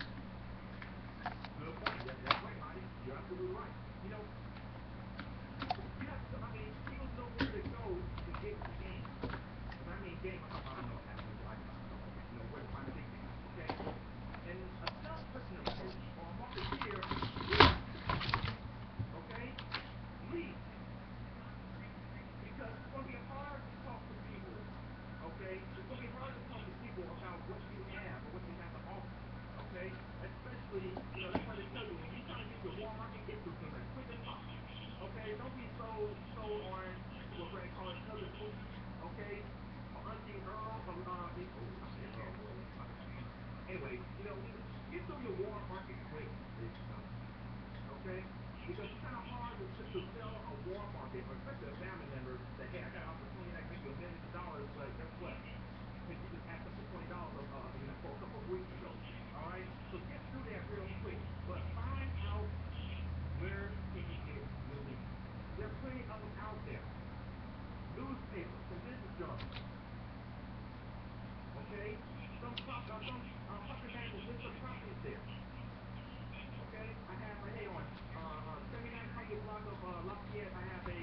Good point. That's right, Marty. You're absolutely right. You know, you have to, people know where to go to get the game. When I mean game, I'm talking about, actually lifestyle. You know, where to find the big game. Okay? And a salesperson approach or a marketeer leads. Okay? Lead. Because it's going to be hard to talk to people. Okay? It's going to be hard to talk to people about what you have or what you have to offer. Okay? Especially, you know, that's why they tell you, when you're trying to get to Walmart, get to them as quick as possible. Okay? Don't be so on what Brad calls cousin Pookie. Okay? Or Auntie Earl. Anyway, you know, get through your Walmart market quick, ladies and gentlemen. Okay? Because it's kind of hard to sell a Walmart market, or especially a family member, that, hey, I got an opportunity that can give you $1 million, but guess what? Because you just asked them for $20 for a couple of weeks ago. Alright? So get through that real quick. But find out where can you get your lead. There are plenty of them out there. Newspapers, some business journals. Okay? Some property managers list of properties there. Okay? I have right here on 7900 block of Lafayette, I have a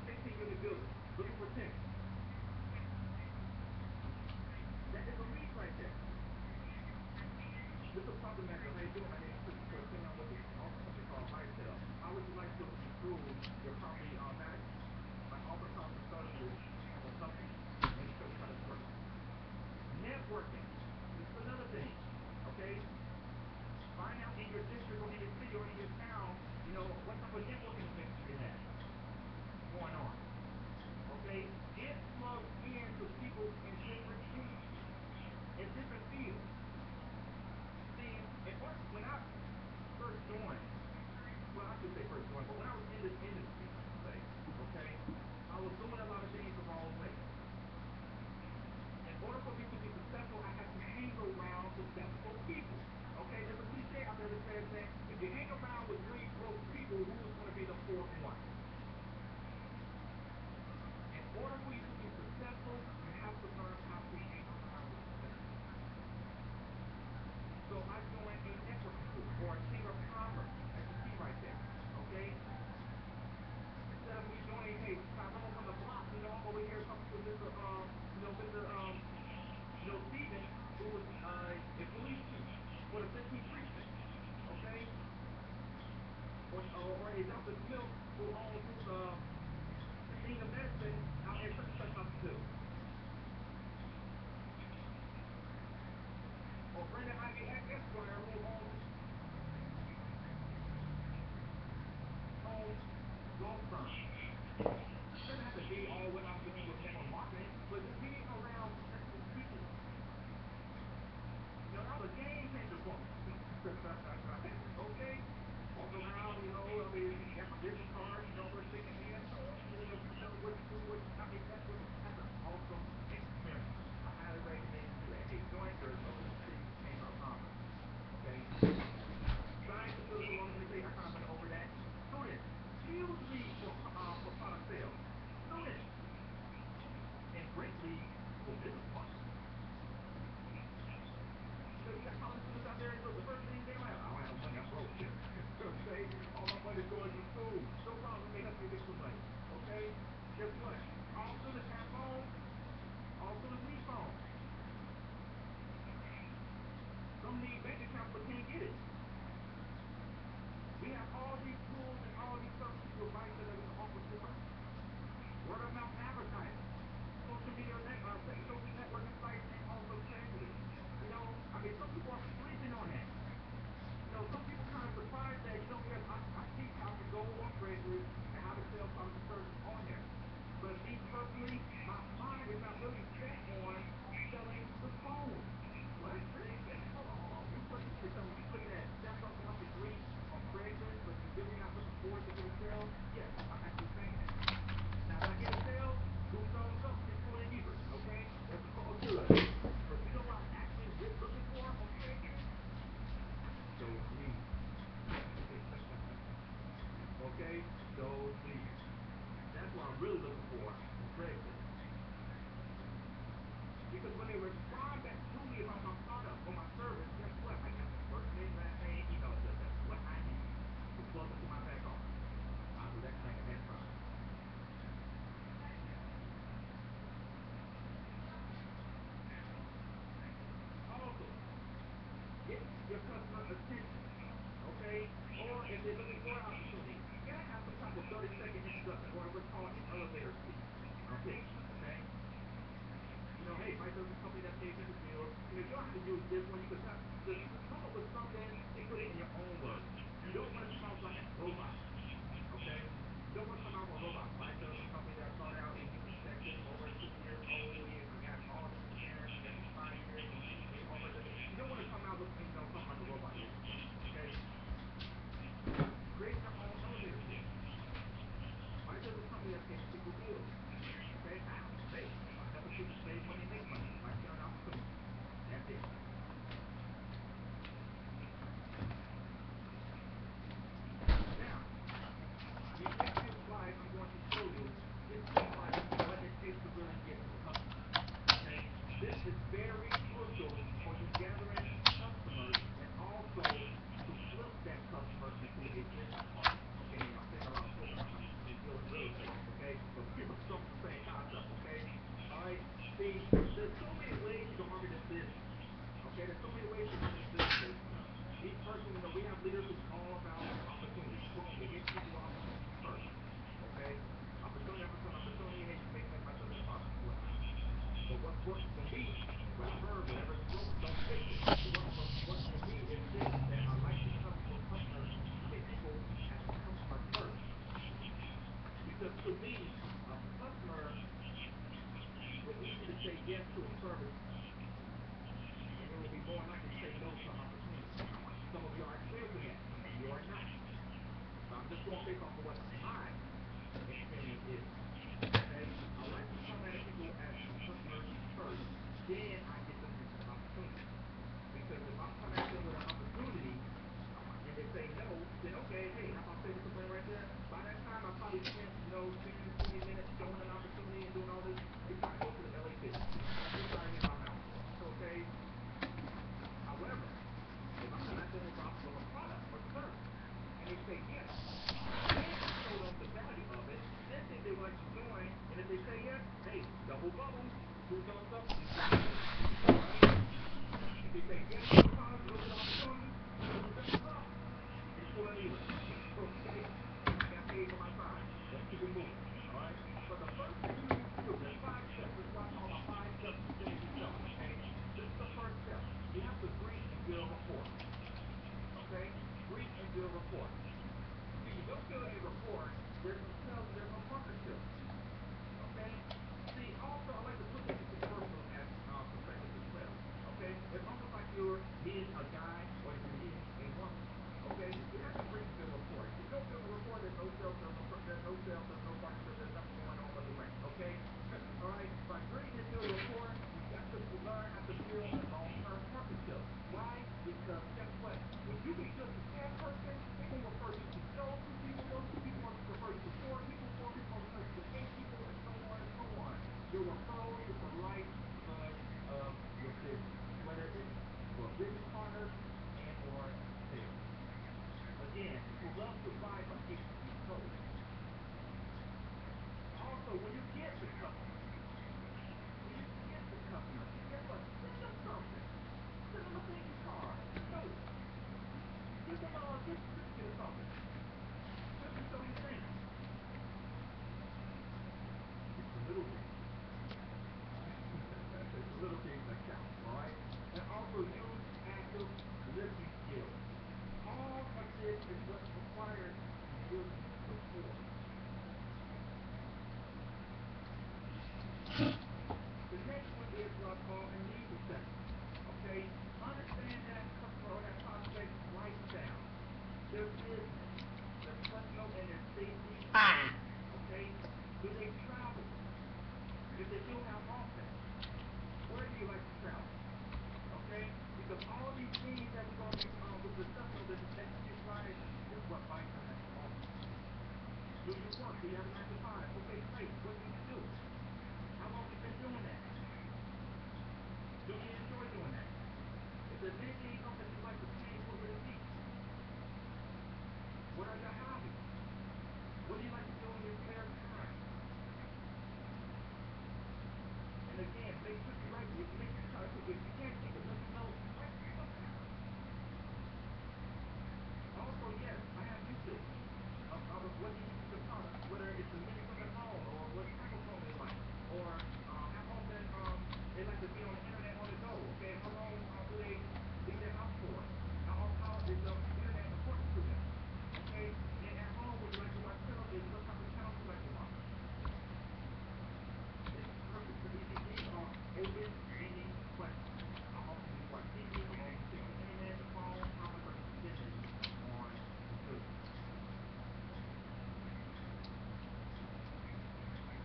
16-unit building looking for tenants. That is a lead right there. This is a property manager. How you doing? My name is Christopher. I'm with this office company called Vitel. How would you like to improve your property management? My offer comes to start with a company. Let me show you how this works. Networking. This is another thing. Okay? Find out in your district or in your city or in your town, you know, what type of networking events you have going on. Okay? Get plugged into people in different industries, in different fields. See, when I first joined, well, I should say first joined, but when I was in this industry, I should say, okay, I was doing a lot of things the wrong way. In order for me to be successful, I have to hang around successful people. Okay, there's a cliche out there that says that if you hang around with 3 broke people, who's going to be the 4th one? In order for you to be successful, you have to learn how to hang around with successful people. So I joined a networking group or a chamber of commerce, as you see right there. Okay? Instead of me joining, hey, Tyrone from the block, you know, I'm over here talking to Mr. Stevens, who was a police chief for the 15th precinct. Okay? Or a Dr. Smith, who owns his senior medicine out at such and such hospital. Or Brandon Ivy Esquire, who owns law firm. It doesn't have to be all what I'm doing with network marketing, but just being around successful people. You know, that was a game changer for me. Okay? Walk around, you know, got my business cards, you know, we're shaking hands, tell me what you do, that's an awesome experience. I highly recommend you do that. Hey, join your local city chamber of commerce. Okay? Sign facility on the I'm really looking for is Craigslist. Because when they respond back to me about my product or my service, guess what? I got first name, last name, email address. That's what I need to plug into my back office. I'll do that thing at that time. Also, get your customer attention, okay? Or if they're looking for an opportunity, you gotta have some type of 30-second introduction, or what's called an elevator speech, okay? Okay? You know, hey, my service company that pays you the bill. You know, you don't have to use this one. You could just come up with something and put it in your own words. You don't want to come out like a robot, okay? You don't want to come out with a robot. My service company that started out in Houston, Texas, over 6 years old, and I got all this experience, I got 5 years on TV, over the. You don't want to come out with, you know, something like a robot here, okay? Create your own elevator pitch. My service company that pays people bills. Okay, how? Hey, by helping people save money and make money by sharing opportunity. That's it. Now, the next few slides I'm going to show you is pretty much what it takes to really get to customers. Okay, this is very crucial for you gathering customers and also to flip that customer into a business partner. Okay, and I'm saying a lot of flip, I'm dealing with real estate. Okay, but pretty much some of the same concept. Okay. Alright, see, there's so many ways you can market this business. Okay, there's so many ways you can market this business. Each person, you know, we have leaders who's all about opportunity. Boom, they hit people with opportunity first. Okay, opportunity, hey, you make my service profit, whatnot. But what's working for me, what I heard, whatever's broken, don't fix it. What's for me is this, that I like to come to customers, people as customers first. Because to me, a customer will easy to say yes to a service, and it will be more likely to say no to an opportunity. Some of you are experiencing that, some of you are not. So I'm just going based off of what my experience is. Okay? I like to come at people as customers first, then I get them into the opportunity. Because if I'm coming at them with an opportunity, and they say no, then okay, hey, how about saving some money right there? By that time, I probably spent, you know, 10, 20 minutes showing an opportunity and doing all this. It's time to go to the LA City. It's time to hit my mountain. Okay? However, if I come at them with a product or service, and they say yes, then I show them the value of it, then see if they would like to join, and if they say yes, hey, double bubble, 2 thumbs up, 2 thumbs down. Right? If they say yes to the product, look at the opportunity, 2 thumbs up. It's pulling either. Okay? I got paid for my time. Let's keep it moving. Do your work. Do you have a 9 to 5? Okay, great. What do you do? How long have you been doing that? Do you enjoy doing that? Is there anything else that you like to change or repeat? What are your hobbies? What do you like to do in your spare time? And again, make sure you write, make sure you try to put, if you can't think of nothing else, write something down. Also, yes, I have YouTube. Of what you use the product, whether it's the minutes on the phone, or what type of phone they like, or how often they like to be on the internet on the go. Okay, how long do they leave their house for? How is the internet important to them? Okay, and at home, would you like to watch television? What type of channel do you like to watch? It's perfect. So these are open-ended questions. How often do you watch TV? How often do you stay on the internet, the phone? How much are you spending on food?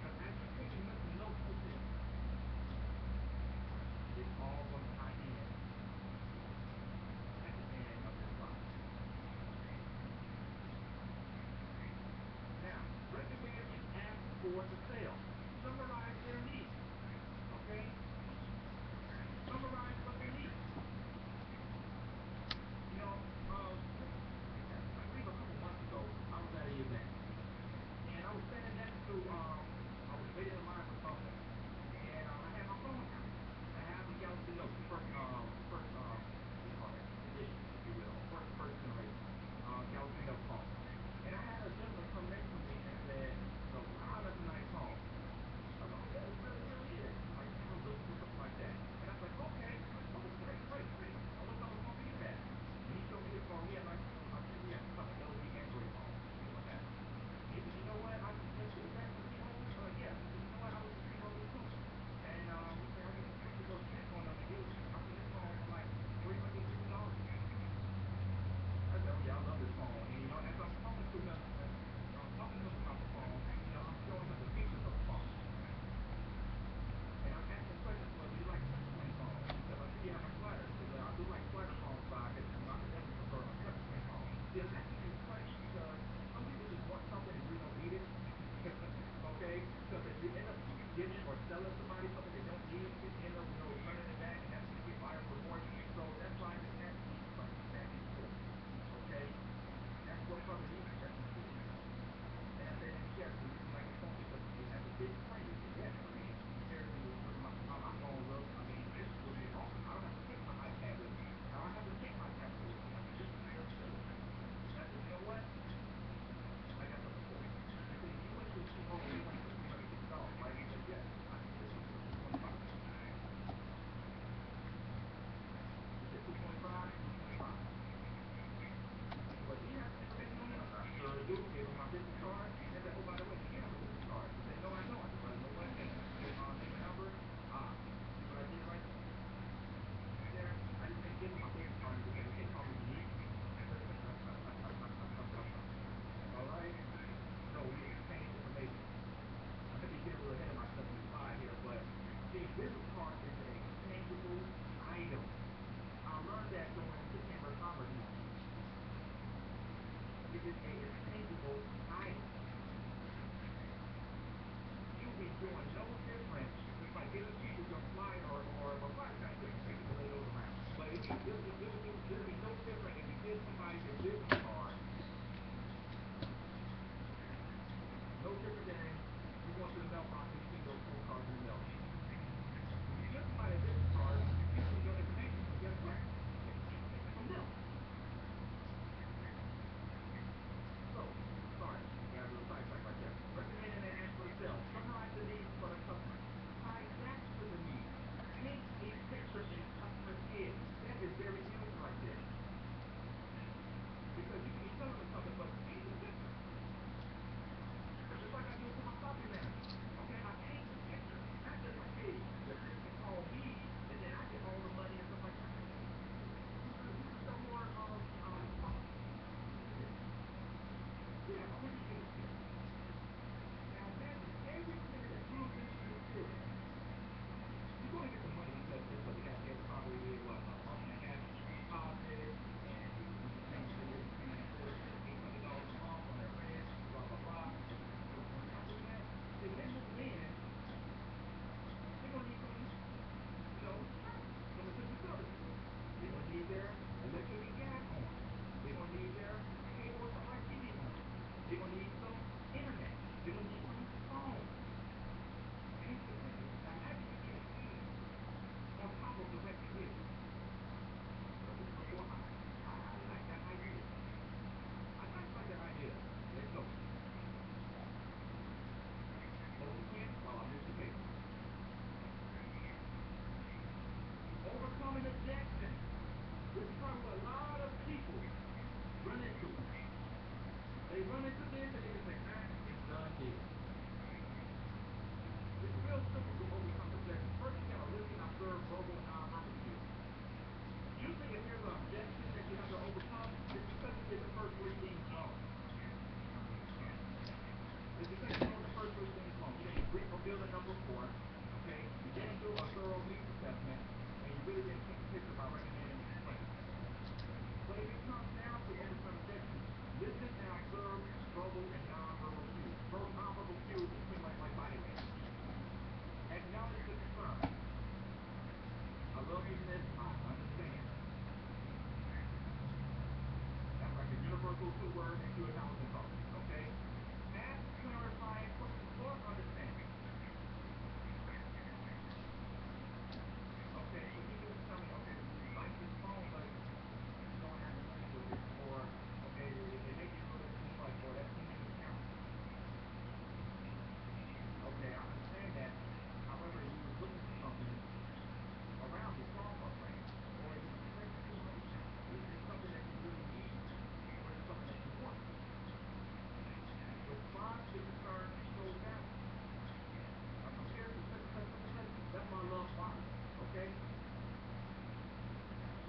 Because as you're taking mental notes with this, it's all going to tie in at the end of this process. Now, recommend and ask for the sale. Summarize their needs. Okay? Summarize what they need. You know, I believe a couple months ago, I was at an event. And I was standing next to, I was waiting in line for something. And I had my phone out. I have the Galaxy Note, first, what do you call it, edition, if you will, first generation, Galaxy Note phone. And I had a gentleman come next to me and said, "Oh, wow, that's a nice phone." I was like, "Oh, yeah, it really is." Like 10,000 or something like that. And I was like, "Okay, oh, great. What type of phone do you have?" And he showed me his phone. He had like, I think he had a couple LG Android phones, something like that. He said, "You know what? I just went to the back to T-Mobile." Yeah. He said, "You know what? I was at T-Mobile too." And he said, "I just went to go check on them, and it was, I think this phone for like $350. I said, "Oh yeah, I love this phone." And you know, as I'm talking to him, about the phone, you know, I'm showing him the features of the phone. And I'm asking questions, well, do you like touchscreen phones? Because I see you have a slider. He said, "Well, I do like slider phones, but I could definitely prefer a touchscreen phone." See, I'm asking these questions because some people just want something and really don't need it. Okay? Because if you end up giving or selling somebody something they don't need, you end up, turning it back and having to get buyer's remorse. So that's why I just ask these questions. That's important. Okay? That's what other needs. That's important. And I said, "And yes, the reason I get phone because it has a big screen." He said, "Yes, I mean, compared to how my phone looks, I mean, this would be awesome. I don't have to take my iPad with me. I don't have to take my tablet with me. I mean, this is just silly." And I said, "You know what? I got something for you." He said, "You went to T-Mobile, you went for $350, right?" He said, "Yes." I said, "This was for $225. He said, $225. I said, "Well, do you have some information on it?" I said, "I sure do." Gave him my business card. And said, "Oh, by the way, do you have a business card?" He said, "No, I don't." I said, "Well, you know what? Can you give me a number?" See what I did right there? I just didn't give him my business card because they call me unique. All right? No, we exchange information. I may be getting a little ahead of myself in the slide here, but see, business card is an exchangeable item. I learned that going to the Chamber of Commerce meeting. It is an exchangeable item. You'll be doing no different, just like giving people your flyer or flyers kind of different, so people lay those around. But it'll be no different if you give somebody your business card. No different than you going to the mailbox and you send those postcards in the mail. When you give somebody a business card, you give them your information, but guess what? It's from them. So, sorry, got a little sidetrack right there. Recommending and ask for the sale. Summarize the needs for the customer. Tie that to the needs. Paint a picture in the customer's head. That is very huge right there. Because if you can't solve the first three things wrong, you didn't read from building number 4, okay? You didn't do a thorough needs assessment, and you really didn't paint the picture by recommending these plans. But if it comes down to overcome objection, listen and observe verbal and nonverbal cues. Nonverbal cues is pretty much like body language. Acknowledge the concern. I love using this. I understand. That's like a universal 2-word and 2 acknowledgement code. Okay? Ask clarifying questions for understanding. Okay, so you just tell me, okay, you like this phone, but you don't have the money with it. Or, okay, it makes you feel too much, or that's too many accounts. Okay, I understand that. However, you was looking for something around the software plan, or is it stretching too much? Is this something that you really need, or is it something that you want? Respond to concern and show value. I'm compared to such and such. That's why I love farming. Okay?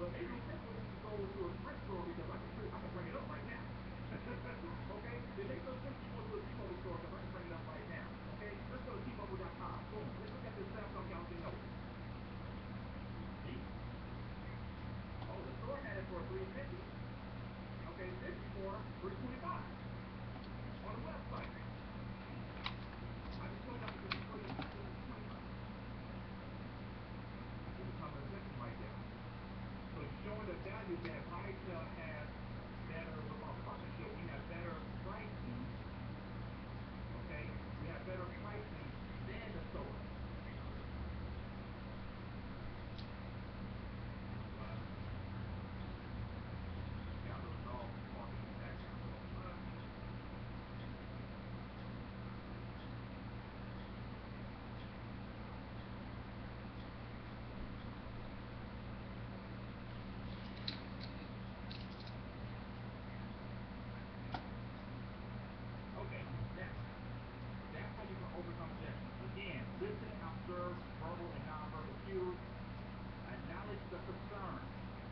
But make no sense for me to go to a Sprint store because I can bring it up right now. Okay? It makes no sense to go to a T-Mobile store because I can bring it up right now. Okay? Let's go to T-Mobile.com. Boom. Let's look at this Samsung Galaxy Note. See? Oh, the store had it for $350. Okay, this for $325 on the website. I just told y'all because it's $325. It becomes a second right there. So you're showing the value that Vitel has better with our partnership. We have better pricing. Okay, we have better pricing than the store. Got a little dog barking in the background. Okay, now, that's how you can overcome objections. Again, listen, observe verbal and nonverbal cues. Acknowledge the concern.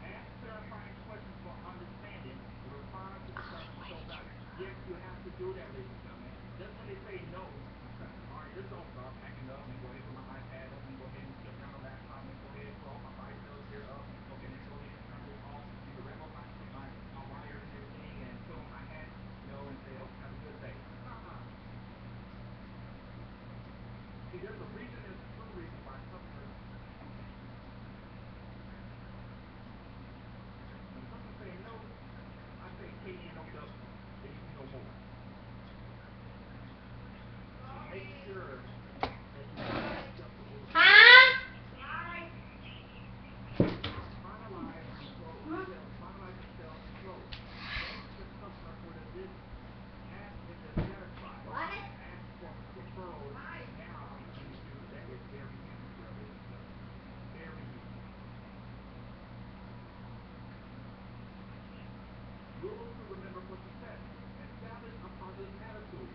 Ask clarifying questions for understanding. Respond to concerns and show value. Yes, you have to do that, ladies and gentlemen. Just when they say no, all right, just don't start packing up and go ahead and put my iPad up and go ahead and shut down the laptop and go ahead and put all my Vitel gear up. Okay, then go ahead and turn this off. You can wrap up my wires and everything and put on my hat, you know, and say, okay, have a good day. See, there's a reason, there's a true reason why customers, when customers say no, I say KNOW. They need to know more. So make sure that you are acceptable. Finalize and close. Finalize and sell and close. Thank the customer for the business. Ask if they're satisfied. Ask for referrals. Now I'm coming to you. That is very useful for ladies and gentlemen. Very useful. Rules to remember for success. Establish a positive attitude.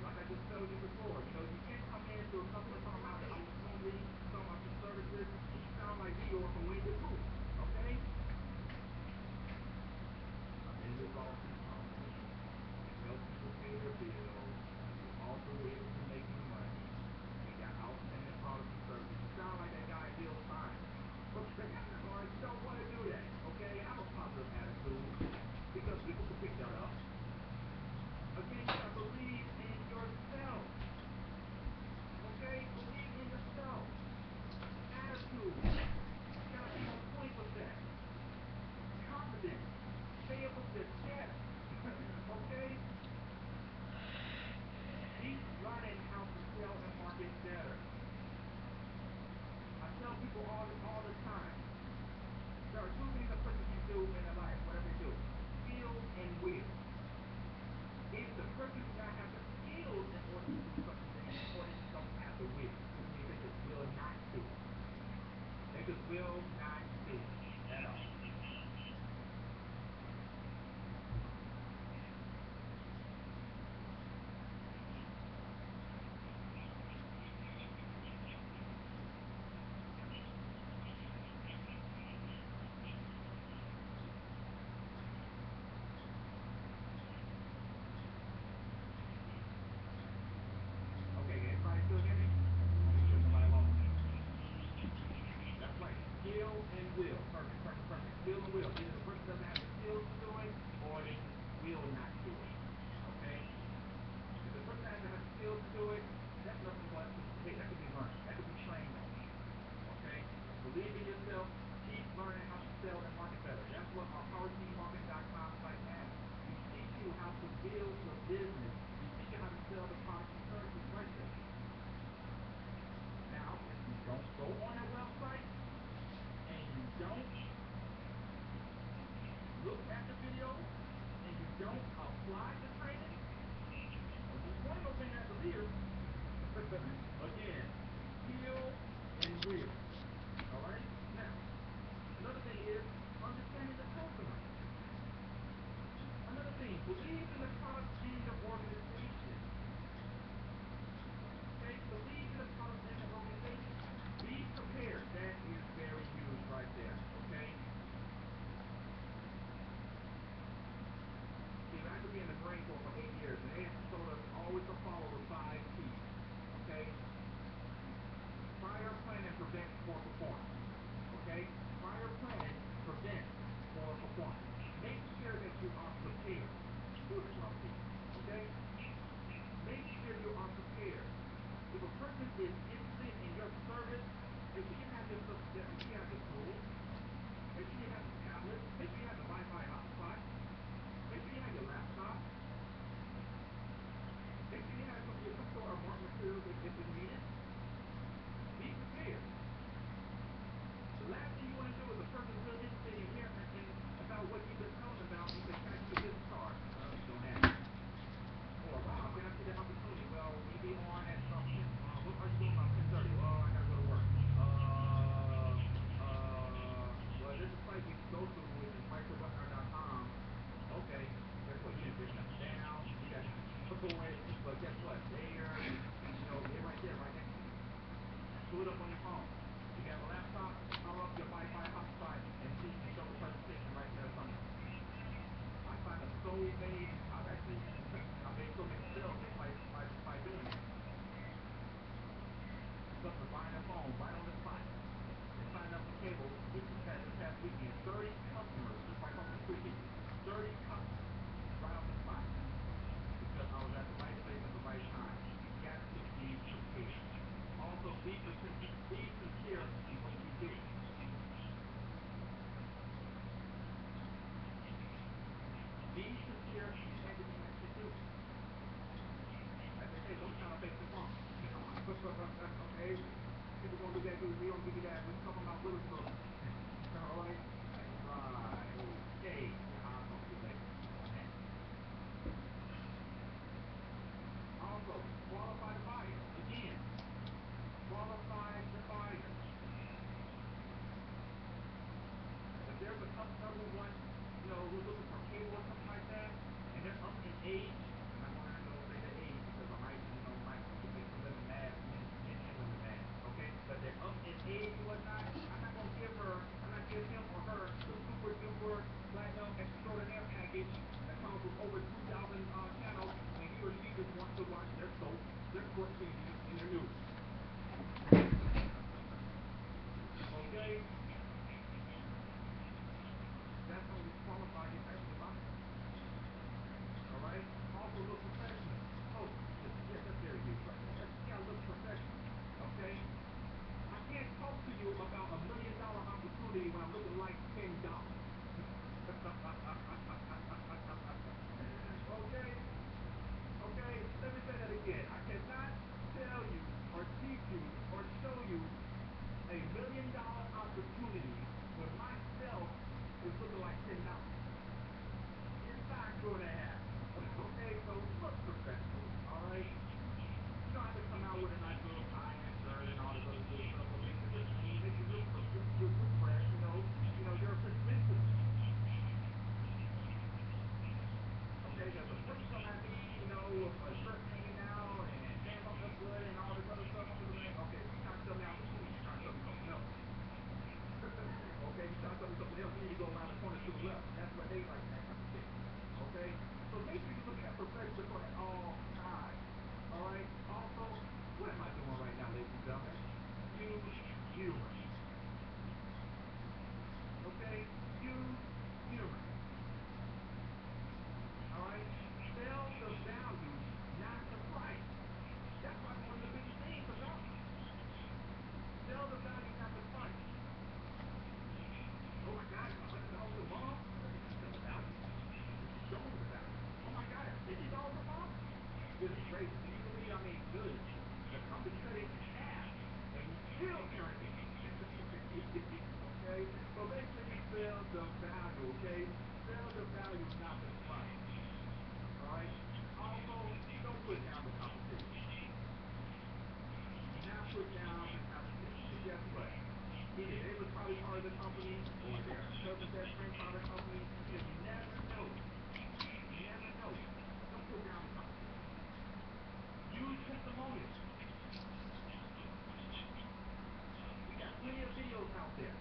Like I just told you before, you know, you can't come in to a customer talking about the opportunity, talking about your services, and you sound like Dior from Winnie the Pooh. Okay? I'm in this lawsuit company. We help people pay their bills. We're also able to make you money. We got outstanding products and services. You sound like that guy Bill Stein. Okay? Or you don't want to do that. Okay? Have a positive attitude because people can pick that up. Again, you gotta believe in yourself. Okay? Believe in yourself. Attitude. You gotta be will. Perfect, perfect, perfect. Will and will. Either the person doesn't have the skills to do it, or they will not do it. Okay? If the person doesn't have the skills to do it, that's nothing but, hey, that could be learned. That could be trained on. Okay? Believe in yourself. Keep learning how to sell and market better. That's what our PowerTeamMarketing.com site has. We teach you how to build your business. We teach you how to sell the products and services right there. Now, if you don't go on that website and you don't look at the videos and you don't apply the training, well, just one more thing as a leader, again, will and will. All right? Now, another thing is understanding the customer. Another thing, believe in the product and the organization. Okay? Believe in the product and the organization. Be prepared. That is very huge right there. Okay? See, I could be in the Marine Corps for 8 years, and they told us always to follow the 5 P's. Okay? Prior, plan, and prevent for performance. Okay? Prior planning, prevent for performance. Make sure that you are prepared. Do this well, people. Okay? Make sure you are prepared. If a person is interested in your service, make sure you have your stuff together. Make sure you have the tools. Make sure you have the tablet. Make sure you have the Wi-Fi hotspot. Make sure you have your laptop. Make sure you have some sort of marketing materials if it's needed. Be prepared. The last thing you want to do is a person really interested in hearing about what you've been telling about. You say, can I get a business card? You don't have it. Or, wow, can I see the opportunity? Well, we be on at something. What are you doing about 10:30? Well, I gotta go to work. Well, there's a site you can go to, which is microwebinar.com. Okay, guess what? You didn't written nothing down. You got to away. But guess what? They're right there, right next to you. Pull it up on your phone. You got a laptop, power up your Wi-Fi hotspot, and see and show the presentation right there in front of you. I find so many, I made so many sales just by doing that. Customers buying their phone right on the spot. They signed up for cable this past weekend. 30 customers, just by talking to 3 people. 30 customers right on the spot. Because I was at the right place at the right time. You got to be prepared. Also, be sincere in what you do. Be sincere in everything that you do. Like I say, don't try to fake the funk. Okay? People gonna do that, we don't give you that. We're talking about bulletproof. Alright? Right. Okay. I'll talk to you later on that. Also, qualify the buyer. Again, qualify the buyer. If there's a customer who wants, who's looking for cable or something like that, and they're up in age, and I'm not gonna say the age because I might make some women mad, men and women mad, okay? But they're up in age and whatnot. I'm not gonna give him or her the super duper platinum up with that spring powder company. You know, you never know. You never know. Don't put down the competition. Use testimonials. We got plenty of videos out there.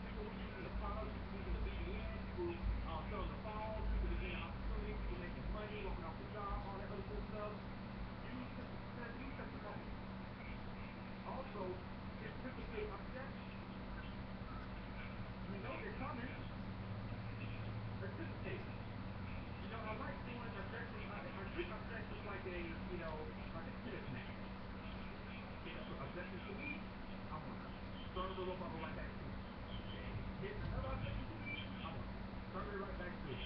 People who using the product, people using the VPN, people selling the phone, people getting the opportunity, people making money, walking off the job, all that other good stuff. Use testimonials. Also, anticipate objection. You know they're coming. Anticipate. You know, I like doing objections. I treat objections like a, you know, like a tennis match. Okay, that's what objections to me. I'm gonna serve the rebuttal right back to you. Okay, hit another objection to me. I'm gonna serve it right back to you.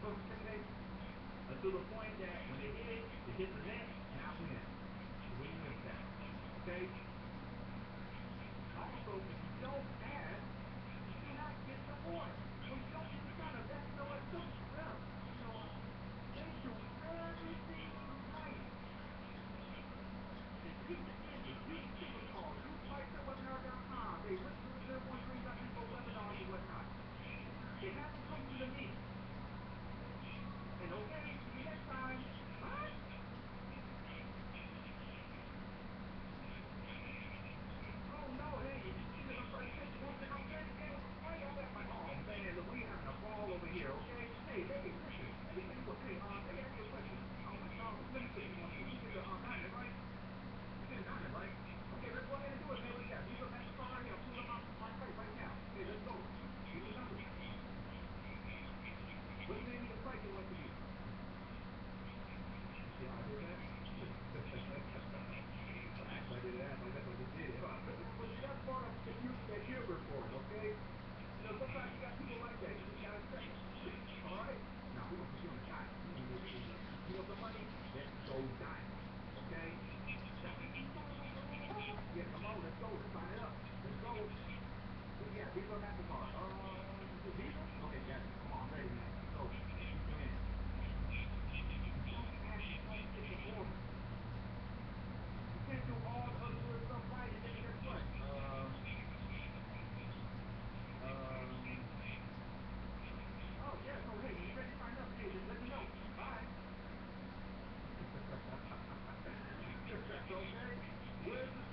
Okay, until the point that when they hit the net, and I win. Win-win status. Okay. Also, if you don't ask, you do not get support. When you don't get the kind of that, you know what? Look, well, you know, they do everything right. They read the image, use ticket calls, use FightShowWebinar.com. They went to the ZeroOneDream.info webinars and whatnot. They haven't come to the meeting. And okay, see you next time. What? Oh no, hey, did you see that I'm trying to catch you one thing I'm saying? Hey, why y'all at my, oh man, look, we having a ball over here, okay? Hey, listen, let me tell you what, hey, let me ask you a question. Let me get this one. You get the diamond, right? You get a diamond, right? Okay, let's go ahead and do it, man. What you got? Visa, MasterCard, here, I'm pulling up my credit right now. Hey, let's go. Give me the numbers. What do you need me to price it with for you? You see how I did that? I did that, like that's what I just did it. But see, that's part of using that humor for it, okay? You know, sometimes you got people like that. You just gotta expect it. Alright? Now, we're gonna put you on the diet. You want some money? Let's go diet. Okay? Yeah, come on, let's go. Let's sign it up. Let's go. What you got? Visa or MasterCard? Is it Visa? Okay, got it. Come on, I'm ready, man. Let's go. Keep you in. You don't ask, you don't get support. You can't do all the other good stuff right, and then guess what? Oh, yeah, no, hey, when you're ready to sign up, hey, just let me know. Bye. Okay? Where's the